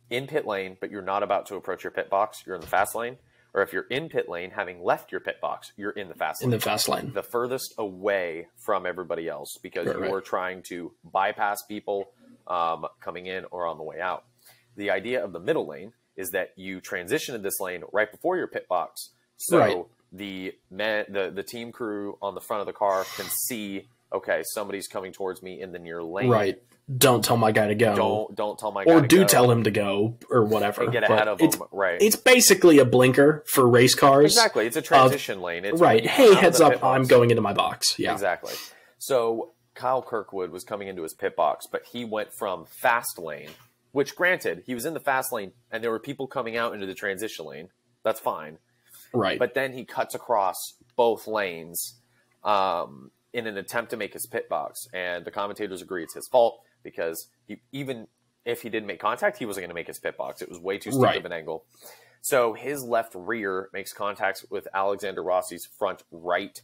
in pit lane, but you're not about to approach your pit box, you're in the fast lane. Or if you're in pit lane, having left your pit box, you're in the fast lane. In the fast lane. The furthest away from everybody else, because you're trying to bypass people coming in or on the way out. The idea of the middle lane is that you transition to this lane right before your pit box. So the team crew on the front of the car can see, okay, somebody's coming towards me in the near lane. Right. Don't tell my guy to go. Don't tell my guy to go. Or do tell him to go, or whatever. And get ahead of him, right. It's basically a blinker for race cars. Exactly. It's a transition lane. It's right. Hey, heads up, I'm going into my box. Yeah. Exactly. So Kyle Kirkwood was coming into his pit box, but he went from fast lane, which granted, he was in the fast lane, and there were people coming out into the transition lane. That's fine. Right. But then he cuts across both lanes in an attempt to make his pit box, and the commentators agree it's his fault, because even if he didn't make contact, he wasn't going to make his pit box. It was way too steep of an angle. So his left rear makes contact with Alexander Rossi's front right.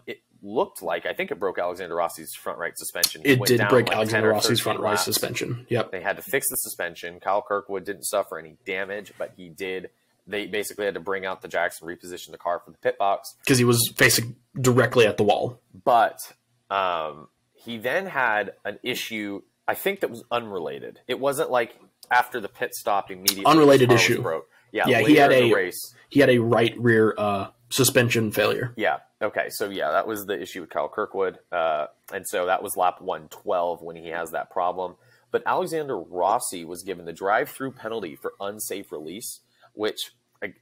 It looked like, I think it broke Alexander Rossi's front right suspension. It did break Alexander Rossi's front right suspension. Yep. They had to fix the suspension. Kyle Kirkwood didn't suffer any damage, but he did. They basically had to bring out the jacks and reposition the car for the pit box. Because he was facing directly at the wall. But he then had an issue, I think, that was unrelated. It wasn't like after the pit stopped immediately. Unrelated issue. Broke. Yeah, he had a right rear suspension failure. Yeah. Okay. So yeah, that was the issue with Kyle Kirkwood, and so that was lap 112 when he has that problem. But Alexander Rossi was given the drive-through penalty for unsafe release, which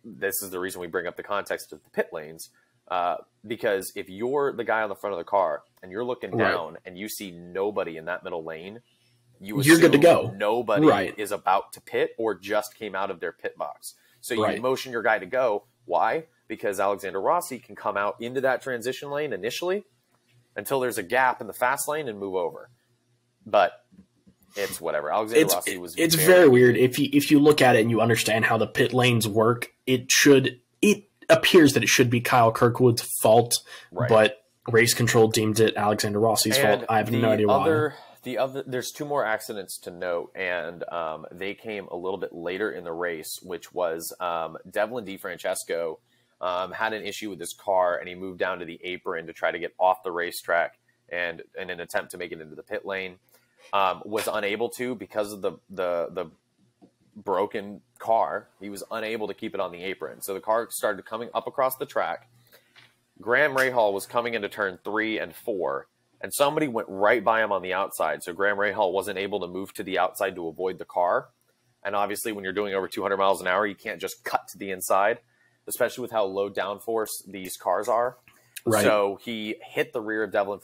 this is the reason we bring up the context of the pit lanes. Because if you're the guy on the front of the car and you're looking down and you see nobody in that middle lane, you're good to go. Nobody is about to pit or just came out of their pit box. So you motion your guy to go. Why? Because Alexander Rossi can come out into that transition lane initially until there's a gap in the fast lane and move over. But it's whatever. Alexander Rossi was it's very weird. If you look at it and you understand how the pit lanes work, it appears that it should be Kyle Kirkwood's fault, but race control deemed it Alexander Rossi's fault. I have no idea why. The other There's two more accidents to note, and they came a little bit later in the race, which was Devlin DeFrancesco had an issue with his car, and he moved down to the apron to try to get off the racetrack, and in an attempt to make it into the pit lane, was unable to because of the broken car. He was unable to keep it on the apron, so the car started coming up across the track. Graham Rahal was coming into turn 3 and 4. And somebody went right by him on the outside. So Graham Rahal wasn't able to move to the outside to avoid the car. And obviously, when you're doing over 200 miles an hour, you can't just cut to the inside, especially with how low downforce these cars are. Right. So he hit the rear of Devlin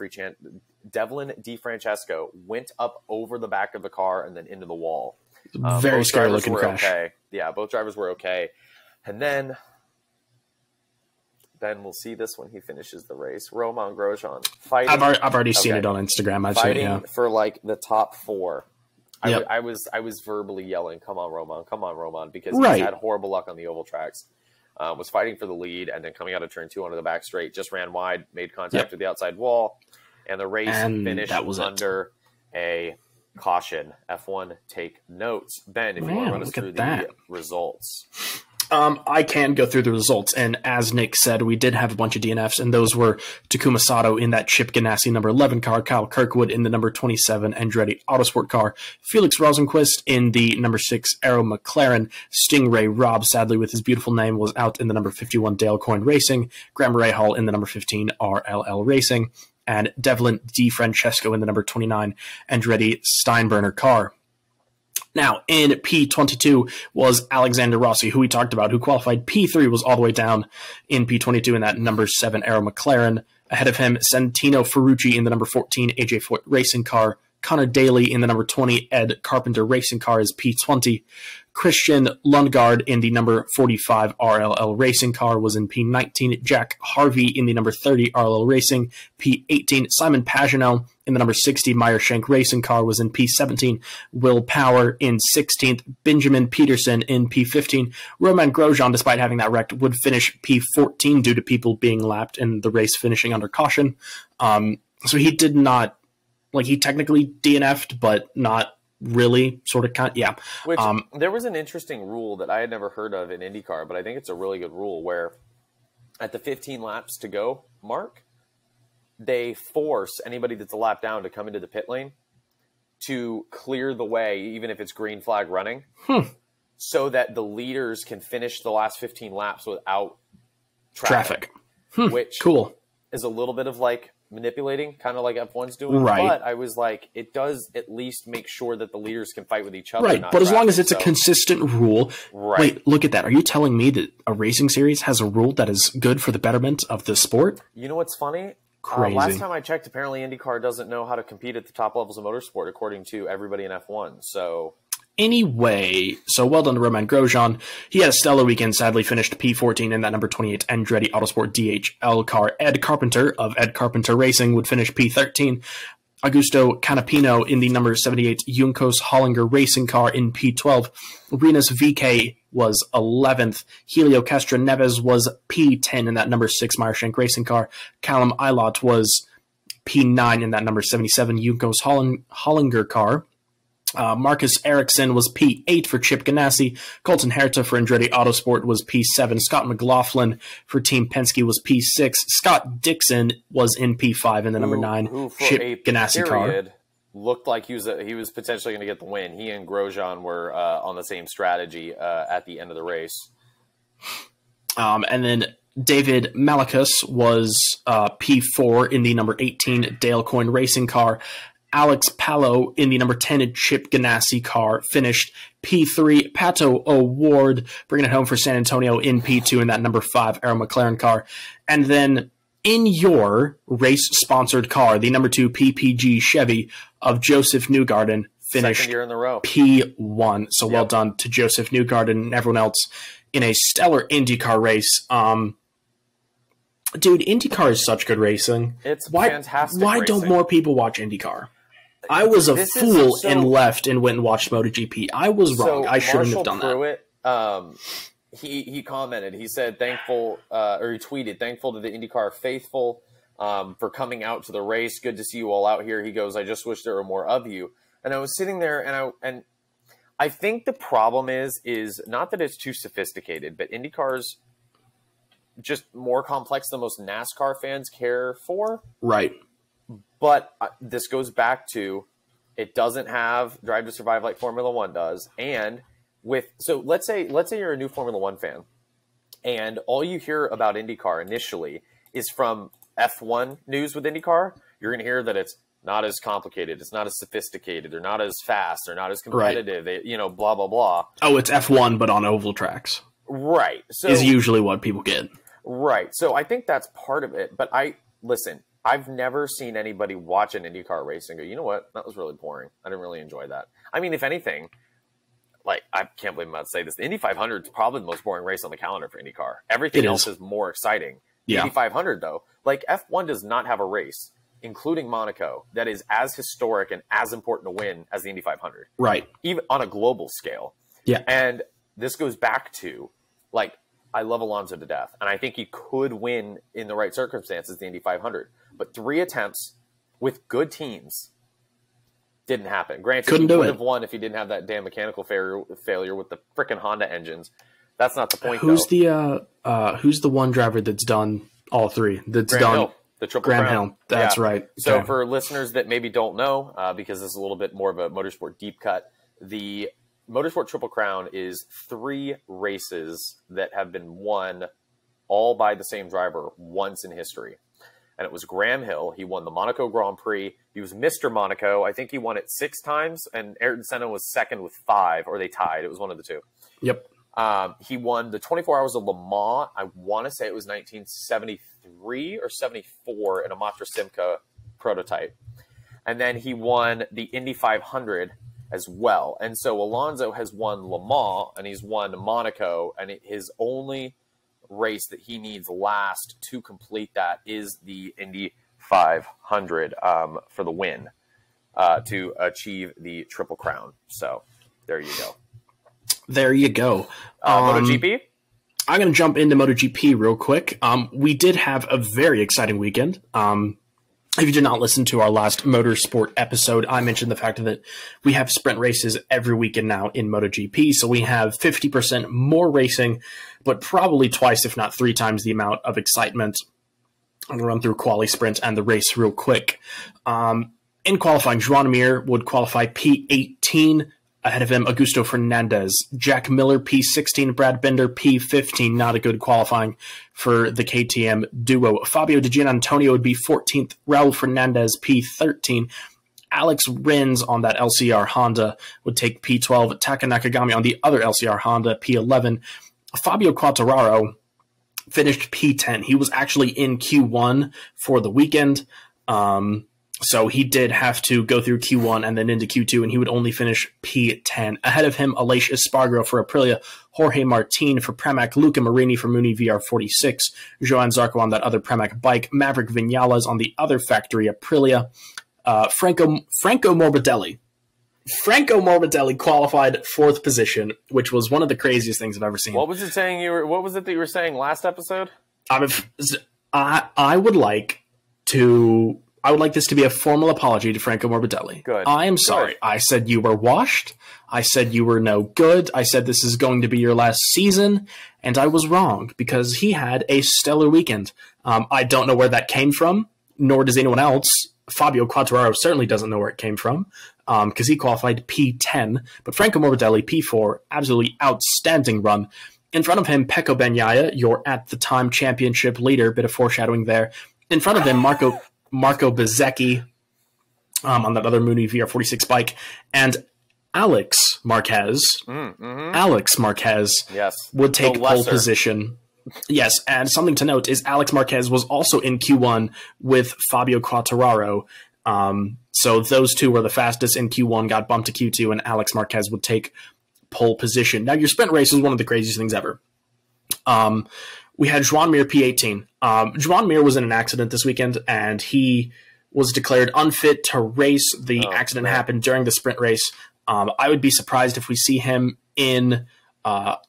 DeFrancesco, went up over the back of the car and then into the wall. Very scary looking crash. Okay. Yeah, both drivers were okay. And then we'll see this when he finishes the race. Romain Grosjean fighting. I've already seen it on Instagram. Fighting for like the top 4. I was verbally yelling, "Come on, Romain!" Because he had horrible luck on the oval tracks. Was fighting for the lead, and then coming out of turn 2 onto the back straight, just ran wide, made contact with the outside wall, and the race finished under a caution. F1, take notes. Ben, if you want to run us through the results. I can go through the results, and as Nick said, we did have a bunch of DNFs, and those were Takuma Sato in that Chip Ganassi number 11 car, Kyle Kirkwood in the number 27 Andretti Autosport car, Felix Rosenqvist in the number 6 Arrow McLaren, Stingray Robb, sadly with his beautiful name, was out in the number 51 Dale Coyne Racing, Graham Rahal in the number 15 RLL Racing, and Devlin DeFrancesco in the number 29 Andretti Steinbrenner car. Now, in P22 was Alexander Rossi, who we talked about, who qualified. P3 was all the way down in P22 in that number 7 Arrow McLaren. Ahead of him, Santino Ferrucci in the number 14 AJ Foyt Racing car. Connor Daly in the number 20 Ed Carpenter Racing car is P20. Christian Lundgaard in the number 45 RLL Racing car was in P19. Jack Harvey in the number 30 RLL Racing, P18. Simon Pagenaud in the number 60 Meyer Shank Racing car was in P17. Will Power in 16th. Benjamin Peterson in P15. Romain Grosjean, despite having that wrecked, would finish P14 due to people being lapped and the race finishing under caution. So he did not, he technically DNF'd, but not really, Which there was an interesting rule that I had never heard of in IndyCar, but I think it's a really good rule where at the 15 laps to go mark, they force anybody that's a lap down to come into the pit lane to clear the way, even if it's green flag running, so that the leaders can finish the last 15 laps without traffic. Which is a little bit of manipulating, kind of like F1's doing. Right. But I was like, it does at least make sure that the leaders can fight with each other. Right, but as long as it's a consistent rule. Right. Wait, look at that. Are you telling me that a racing series has a rule that is good for the betterment of the sport? You know what's funny? Crazy. Last time I checked, apparently IndyCar doesn't know how to compete at the top levels of motorsport, according to everybody in F1. So anyway, so well done to Romain Grosjean. He had a stellar weekend, sadly finished P14 in that number 28 Andretti Autosport DHL car. Ed Carpenter of Ed Carpenter Racing would finish P13. Augusto Canapino in the number 78 Juncos Hollinger Racing car in P12. Rinus VK was 11th. Helio Castroneves was P10 in that number 6 Meyer Shank Racing car. Callum Ilott was P9 in that number 77 Juncos Hollinger car. Marcus Ericsson was P8 for Chip Ganassi. Colton Herta for Andretti Autosport was P7. Scott McLaughlin for Team Penske was P6. Scott Dixon was in P5 in the number 9 Chip Ganassi car. Looked like he was potentially going to get the win. He and Grosjean were on the same strategy at the end of the race. And then David Malakas was P4 in the number 18 Dale Coyne Racing car. Alex Palou in the number 10 Chip Ganassi car finished P3. Pato O'Ward bringing it home for San Antonio in P2 in that number 5 Arrow McLaren car. And then in your race-sponsored car, the number 2 PPG Chevy of Joseph Newgarden finished second year in a row. P1. So well done to Joseph Newgarden and everyone else in a stellar IndyCar race. Dude, IndyCar is such good racing. It's fantastic Why racing. Don't more people watch IndyCar? I was a fool and left and went and watched Moto GP. I was wrong. I shouldn't have done that. He commented. He said thankful, or he tweeted, thankful to the IndyCar faithful. for coming out to the race. Good to see you all out here. He goes, I just wish there were more of you. And I was sitting there, and I think the problem is not that it's too sophisticated, but IndyCar's just more complex than most NASCAR fans care for. Right. But this goes back to, it doesn't have Drive to Survive like Formula One does. And so let's say you're a new Formula One fan, and all you hear about IndyCar initially is from F1 news with IndyCar. You're going to hear that it's not as complicated, it's not as sophisticated, they're not as fast, they're not as competitive, right. They, blah, blah, blah. Oh, it's F1, but on oval tracks. Right. So is usually what people get. Right. So I think that's part of it. But listen, I've never seen anybody watch an IndyCar race and go, you know what? That was really boring. I didn't really enjoy that. I mean, if anything, like, I can't believe I'm about to say this. The Indy 500 is probably the most boring race on the calendar for IndyCar. Everything else is more exciting. The Indy 500, though, like, F1 does not have a race, including Monaco, that is as historic and as important to win as the Indy 500. Right. Even on a global scale. Yeah. And this goes back to, like, I love Alonso to death, and I think he could win in the right circumstances the Indy 500. But 3 attempts with good teams didn't happen. Granted, he would have won if he didn't have that damn mechanical failure with the frickin' Honda engines. That's not the point. Who's the one driver that's done all 3? That's Graham done Hill, the Triple Graham Crown. Hill. That's right. So for listeners that maybe don't know, because this is a little bit more of a motorsport deep cut, the Motorsport Triple Crown is 3 races that have been won all by the same driver once in history. And it was Graham Hill. He won the Monaco Grand Prix. He was Mr. Monaco. I think he won it 6 times, and Ayrton Senna was second with 5, or they tied. It was one of the 2. Yep. He won the 24 Hours of Le Mans. I want to say it was 1973 or 74 in a Matra Simca prototype. And then he won the Indy 500 as well. And so Alonso has won Le Mans, and he's won Monaco, and his only race that he needs last to complete that is the Indy 500 for the win to achieve the Triple Crown. So there you go. There you go. MotoGP? I'm going to jump into MotoGP real quick. We did have a very exciting weekend. If you did not listen to our last motorsport episode, I mentioned the fact that we have sprint races every weekend now in MotoGP. So we have 50% more racing, but probably twice, if not 3 times the amount of excitement. I'm going to run through quali sprint and the race real quick. In qualifying, Joan Mir would qualify P18. Ahead of him, Augusto Fernandez, Jack Miller, P16, Brad Binder, P15. Not a good qualifying for the KTM duo. Fabio Di Giannantonio would be 14th, Raul Fernandez, P13. Alex Rins on that LCR Honda would take P12. Taka Nakagami on the other LCR Honda, P11. Fabio Quartararo finished P10. He was actually in Q1 for the weekend. So he did have to go through Q1 and then into Q2, and he would only finish P10. Ahead of him, Aleix Espargaro for Aprilia, Jorge Martin for Pramac, Luca Marini for Muni VR46, Johan Zarco on that other Pramac bike, Maverick Vinales on the other factory Aprilia, Franco Morbidelli. Franco Morbidelli qualified 4th position, which was one of the craziest things I've ever seen. What was it that you were saying last episode? I would like this to be a formal apology to Franco Morbidelli. Good. I am sorry. Good. I said you were washed. I said you were no good. I said this is going to be your last season, and I was wrong because he had a stellar weekend. I don't know where that came from, nor does anyone else. Fabio Quartararo certainly doesn't know where it came from because he qualified P10, but Franco Morbidelli, P4, absolutely outstanding run. In front of him, Pecco Bagnaia, your at-the-time championship leader, bit of foreshadowing there. In front of him, Marco Bezzecchi on that other Muni VR46 bike, and Alex Marquez. Alex Marquez would take pole position. Yes, and something to note is Alex Marquez was also in Q1 with Fabio Quartararo. So those two were the fastest in Q1, got bumped to Q2, and Alex Marquez would take pole position. Now, your sprint race is one of the craziest things ever. We had Joan Mir P18. Joan Mir was in an accident this weekend, and he was declared unfit to race. The accident happened during the sprint race. I would be surprised if we see him in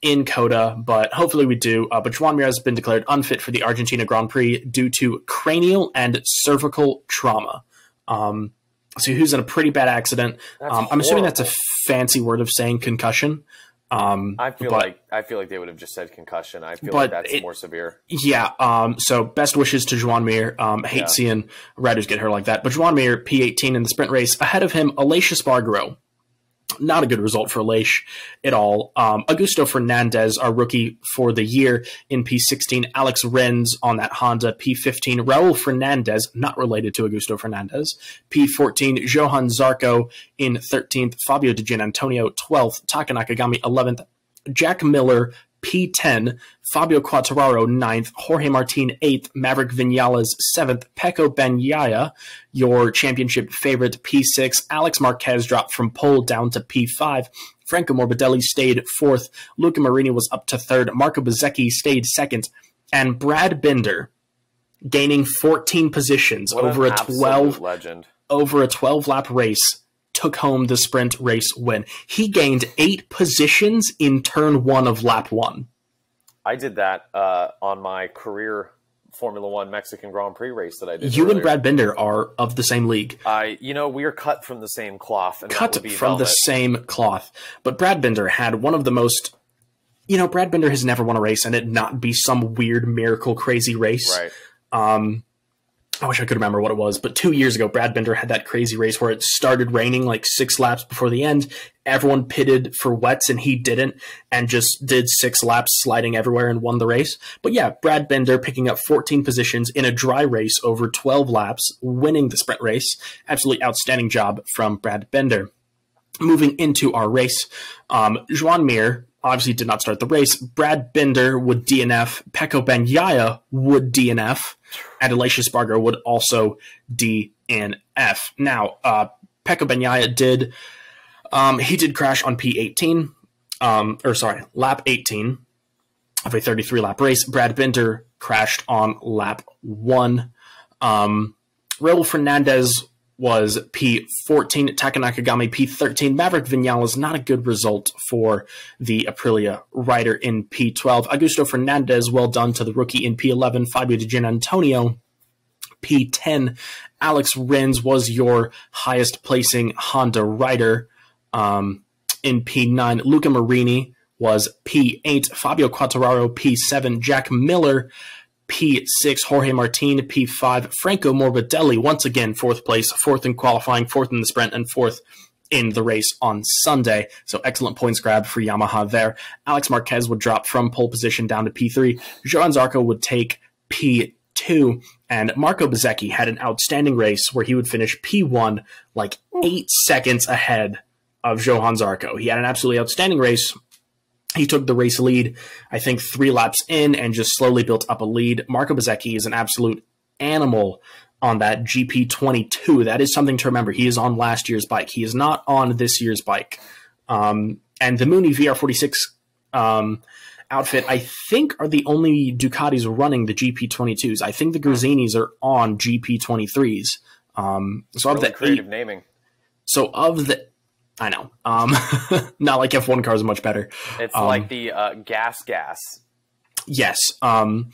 in COTA, but hopefully we do. But Joan Mir has been declared unfit for the Argentina Grand Prix due to cranial and cervical trauma. So he was in a pretty bad accident. I'm assuming that's a fancy word of saying concussion. I feel like they would have just said concussion. I feel like that's more severe. Yeah. So best wishes to Joan Mir. Hate seeing riders get hurt like that. But Joan Mir, P18 in the sprint race. Ahead of him, Aleix Espargaro. Not a good result for Aleix at all. Augusto Fernandez, our rookie for the year, in P16. Alex Rins on that Honda, P15. Raul Fernandez, not related to Augusto Fernandez, P14. Johan Zarco in 13th. Fabio Di Giannantonio, 12th. Taka Nakagami, 11th. Jack Miller, P10. Fabio Quartararo, 9th. Jorge Martin, 8th. Maverick Vinales, 7th. Pecco Bagnaia, your championship favorite, P6. Alex Marquez dropped from pole down to P5. Franco Morbidelli stayed 4th. Luca Marini was up to 3rd. Marco Bezzecchi stayed 2nd. And Brad Binder gaining 14 positions over a 12-lap race, took home the sprint race win. He gained 8 positions in turn 1 of lap 1. I did that on my career Formula One Mexican Grand Prix race that I did. You earlier. and Brad Binder are of the same league. We are cut from the same cloth. And cut from the same cloth. But Brad Binder had one of the most... Brad Binder has never won a race and it not be some weird, miracle, crazy race. Right. I wish I could remember what it was, but 2 years ago, Brad Binder had that crazy race where it started raining like 6 laps before the end. Everyone pitted for wets, and he didn't, and just did 6 laps sliding everywhere and won the race. But yeah, Brad Binder picking up 14 positions in a dry race over 12 laps, winning the sprint race. Absolutely outstanding job from Brad Binder. Moving into our race, Joan Mir obviously did not start the race. Brad Binder would DNF. Pecco Bagnaia would DNF. And Aleix Espargaro would also DNF. Now, Pecco Bagnaia did crash on P18, lap 18 of a 33-lap race. Brad Binder crashed on lap 1. Raul Fernandez was P14, Taka Nakagami P13, Maverick Vinales, not a good result for the Aprilia rider in P12. Augusto Fernandez, well done to the rookie in P11, Fabio Di Giannantonio P10. Alex Rins was your highest placing Honda rider in P9. Luca Marini was P8, Fabio Quartararo P7, Jack Miller P6, Jorge Martin, P5, Franco Morbidelli, once again, 4th place, 4th in qualifying, 4th in the sprint, and 4th in the race on Sunday. So excellent points grab for Yamaha there. Alex Marquez would drop from pole position down to P3. Johan Zarco would take P2, and Marco Bezzecchi had an outstanding race where he would finish P1 like 8 seconds ahead of Johan Zarco. He had an absolutely outstanding race. He took the race lead, I think, 3 laps in and just slowly built up a lead. Marco Bezzecchi is an absolute animal on that GP22. That is something to remember. He is on last year's bike. He is not on this year's bike. And the Mooney VR46 outfit, I think, are the only Ducatis running the GP22s. I think the Grazzinis are on GP23s. So really creative naming. So of the... I know. Not like F1 cars are much better. It's like the gas. Yes. But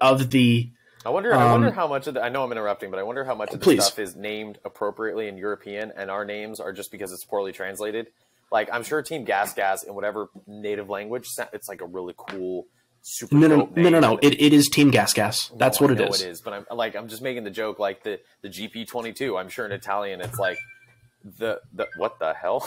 of the... I wonder how much of the... I know I'm interrupting, but I wonder how much of the stuff is named appropriately in European, and our names are just because it's poorly translated. Like, I'm sure Team Gas in whatever native language, it's like a really cool... Super no. It is Team Gas. That's what it is. It is, but I'm just making the joke, like the GP22. I'm sure in Italian it's like the what the hell?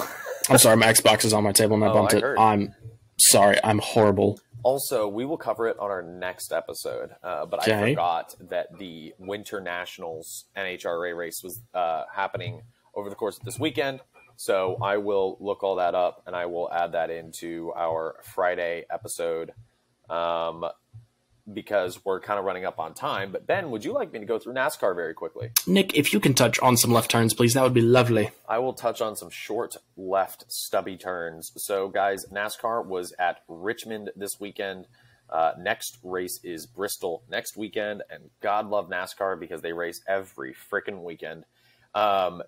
I'm sorry, my Xbox is on my table and I bumped it. I'm sorry, I'm horrible. Also, we will cover it on our next episode, but I forgot that the Winter Nationals NHRA race was happening over the course of this weekend. So I will look all that up and I will add that into our Friday episode. Because we're kind of running up on time. But Ben, would you like me to go through NASCAR very quickly? Nick, if you can touch on some left turns, please, that would be lovely. I will touch on some short left stubby turns. So, guys, NASCAR was at Richmond this weekend. Next race is Bristol next weekend. And God love NASCAR because they race every freaking weekend.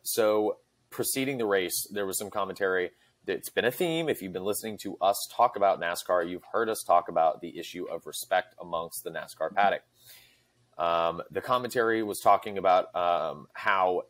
So, preceding the race, there was some commentary it's been a theme. If you've been listening to us talk about NASCAR, you've heard us talk about the issue of respect amongst the NASCAR paddock. The commentary was talking about how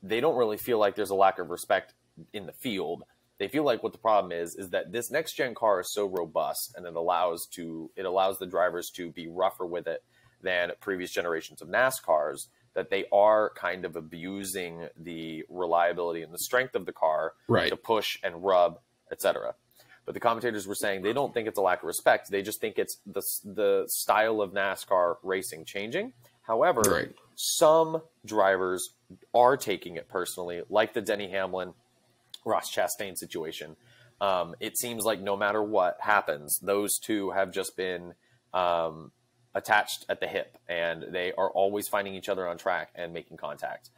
they don't really feel like there's a lack of respect in the field. They feel like what the problem is that this next gen car is so robust, and it allows the drivers to be rougher with it than previous generations of NASCARs, that they are kind of abusing the reliability and the strength of the car to push and rub, etc. But the commentators were saying they don't think it's a lack of respect. They just think it's the style of NASCAR racing changing. However, some drivers are taking it personally, like the Denny Hamlin, Ross Chastain situation. It seems like no matter what happens, those two have just been attached at the hip, and they are always finding each other on track and making contact.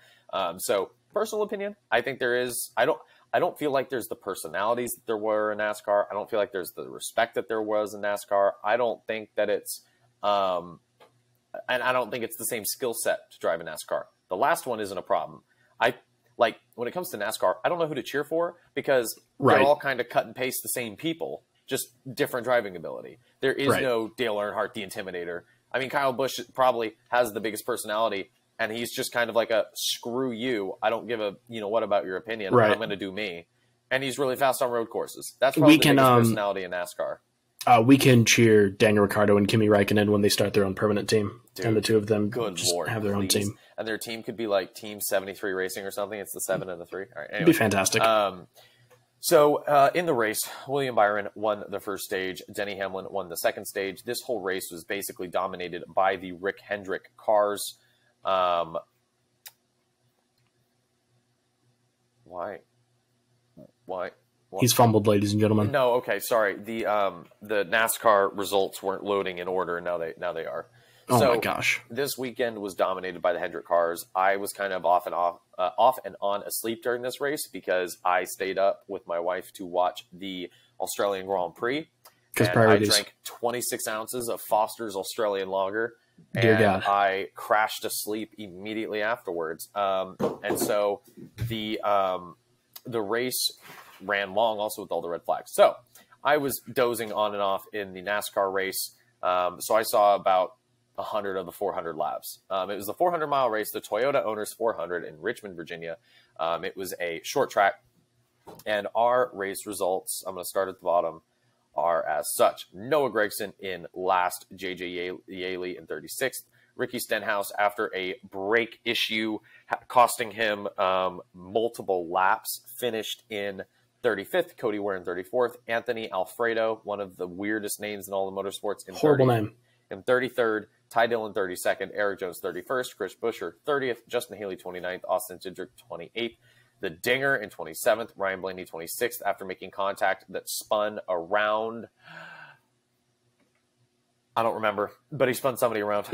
So, personal opinion, I think there is. I don't feel like there's the personalities that there were in NASCAR. I don't feel like there's the respect that there was in NASCAR. I don't think that it's, and I don't think it's the same skill set to drive a NASCAR. The last one isn't a problem. Like, when it comes to NASCAR, I don't know who to cheer for, because they're all kind of cut and paste the same people, just different driving ability. There is no Dale Earnhardt, the Intimidator. I mean, Kyle Busch probably has the biggest personality, and he's just kind of like a screw you. I don't give a what about your opinion. I'm going to do me. And he's really fast on road courses. That's probably the biggest personality in NASCAR. We can cheer Daniel Ricciardo and Kimi Räikkönen when they start their own permanent team. Dude, and the two of them have their own team. And their team could be like Team 73 Racing or something. It's the 7 and the 3. All right, anyway. It'd be fantastic. So in the race, William Byron won the first stage. Denny Hamlin won the second stage. This whole race was basically dominated by the Rick Hendrick cars. Why? He's fumbled, ladies and gentlemen. No, okay, sorry. The NASCAR results weren't loading in order, and now they are. Oh my gosh! This weekend was dominated by the Hendrick cars. I was kind of off and on asleep during this race because I stayed up with my wife to watch the Australian Grand Prix. And I drank 26 ounces of Foster's Australian Lager, and I crashed asleep immediately afterwards. And so the race ran long, also with all the red flags. So I was dozing on and off in the NASCAR race. So I saw about 100 of the 400 laps. It was the 400-mile race, the Toyota Owners 400 in Richmond, Virginia. It was a short track, and our race results, I'm going to start at the bottom, are as such. Noah Gragson in last, J.J. Yaley in 36th. Ricky Stenhouse, after a brake issue costing him multiple laps, finished in 35th. Cody Ware in 34th. Anthony Alfredo, one of the weirdest names in all the motorsports, in horrible name, in 33rd. Ty Dillon 32nd. Eric Jones 31st. Chris Buescher 30th. Justin Haley 29th. Austin Cindric 28th. The Dinger in 27th. Ryan Blaney 26th after making contact that spun around. I don't remember, but he spun somebody around.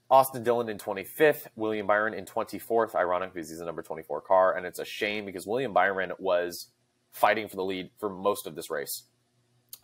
Austin Dillon in 25th. William Byron in 24th. Ironic because he's a number 24 car. And it's a shame because William Byron was fighting for the lead for most of this race.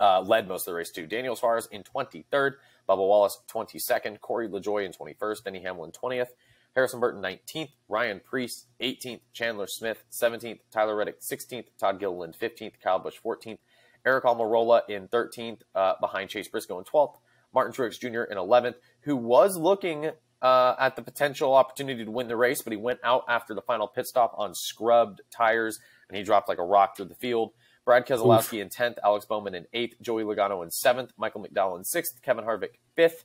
Led most of the race too. Daniel Suarez in 23rd. Bubba Wallace 22nd. Corey LaJoie in 21st. Denny Hamlin 20th. Harrison Burton 19th. Ryan Preece 18th. Chandler Smith 17th. Tyler Reddick 16th. Todd Gilliland 15th. Kyle Busch 14th. Eric Almirola in 13th behind Chase Briscoe in 12th. Martin Truex Jr. in 11th, who was looking at the potential opportunity to win the race, but he went out after the final pit stop on scrubbed tires, and he dropped like a rock through the field. Brad Keselowski in 10th, Alex Bowman in 8th, Joey Logano in 7th, Michael McDowell in 6th, Kevin Harvick 5th.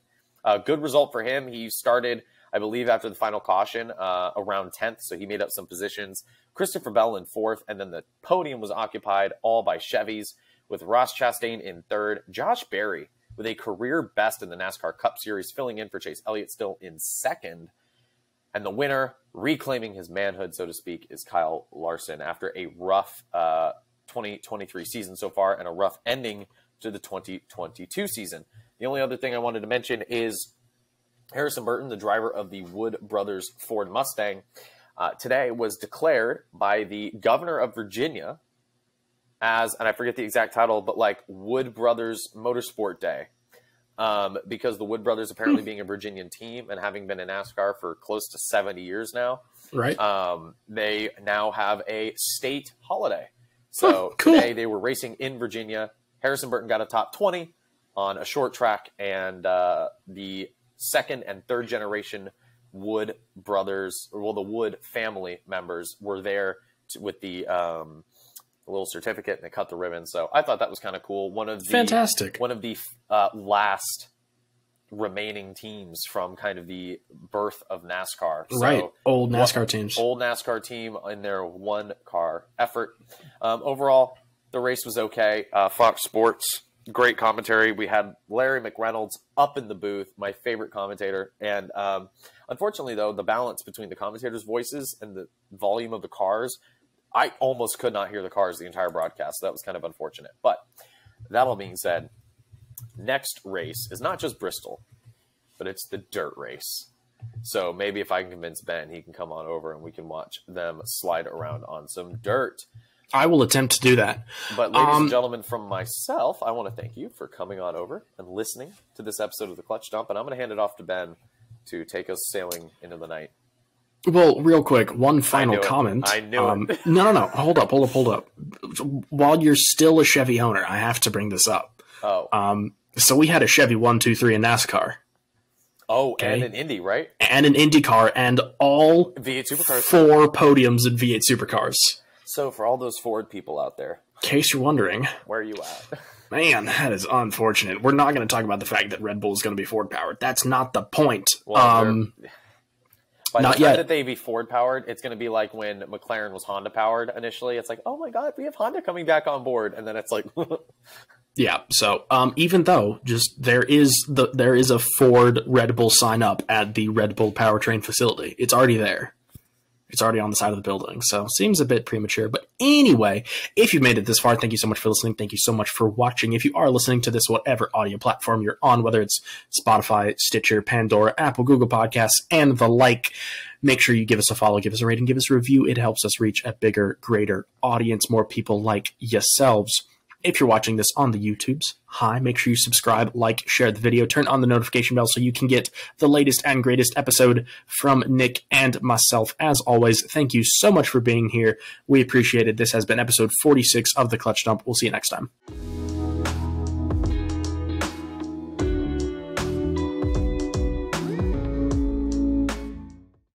Good result for him. He started, I believe, after the final caution around 10th, so he made up some positions. Christopher Bell in 4th, and then the podium was occupied all by Chevys, with Ross Chastain in 3rd, Josh Berry with a career best in the NASCAR Cup Series, filling in for Chase Elliott still in 2nd. And the winner, reclaiming his manhood, so to speak, is Kyle Larson after a rough 2023 season so far and a rough ending to the 2022 season. The only other thing I wanted to mention is Harrison Burton, the driver of the Wood Brothers Ford Mustang, today was declared by the governor of Virginia as, and I forget the exact title, but like Wood Brothers Motorsport Day, because the Wood Brothers apparently being a Virginian team and having been in NASCAR for close to 70 years now, right? They now have a state holiday. So cool. Today they were racing in Virginia. Harrison Burton got a top 20 on a short track, and the second and third generation Wood brothers, or the Wood family members, were there with the little certificate, and they cut the ribbon. So I thought that was kind of cool. Fantastic. One of the last remaining teams from kind of the birth of NASCAR. Right. So, Old NASCAR teams. Old NASCAR team in their one car effort. Overall, the race was okay. Fox Sports, great commentary. We had Larry McReynolds up in the booth, my favorite commentator. And unfortunately, though, the balance between the commentators' voices and the volume of the cars, I almost could not hear the cars the entire broadcast. So that was kind of unfortunate. But that all being said, next race is not just Bristol, but it's the dirt race. So maybe if I can convince Ben, he can come on over and we can watch them slide around on some dirt. I will attempt to do that. But ladies and gentlemen, from myself, I want to thank you for coming on over and listening to this episode of the Clutch Dump. And I'm going to hand it off to Ben to take us sailing into the night. Well, real quick, one final comment. I knew it. No. Hold up. While you're still a Chevy owner, I have to bring this up. Oh. So we had a Chevy 1, 2, 3 in NASCAR. Oh, okay. And an Indy, right? And an Indy car, and all V8 Supercars. 4 podiums in V8 Supercars. So for all those Ford people out there, in case you're wondering, where are you at? Man, that is unfortunate. We're not going to talk about the fact that Red Bull is going to be Ford powered. That's not the point. Well, by not the time yet. that they be Ford powered, it's going to be like when McLaren was Honda powered initially. It's like, oh my God, we have Honda coming back on board, and then it's like, yeah. So even though just there is a Ford Red Bull sign up at the Red Bull powertrain facility, it's already there. It's already on the side of the building, so seems a bit premature. But anyway, if you've made it this far, thank you so much for listening. Thank you so much for watching. If you are listening to this, whatever audio platform you're on, whether it's Spotify, Stitcher, Pandora, Apple, Google Podcasts, and the like, make sure you give us a follow, give us a rating, give us a review. It helps us reach a bigger, greater audience, more people like yourselves. If you're watching this on the YouTubes, hi, make sure you subscribe, like, share the video, turn on the notification bell so you can get the latest and greatest episode from Nick and myself. As always, thank you so much for being here. We appreciate it. This has been episode 46 of The Clutch Dump. We'll see you next time.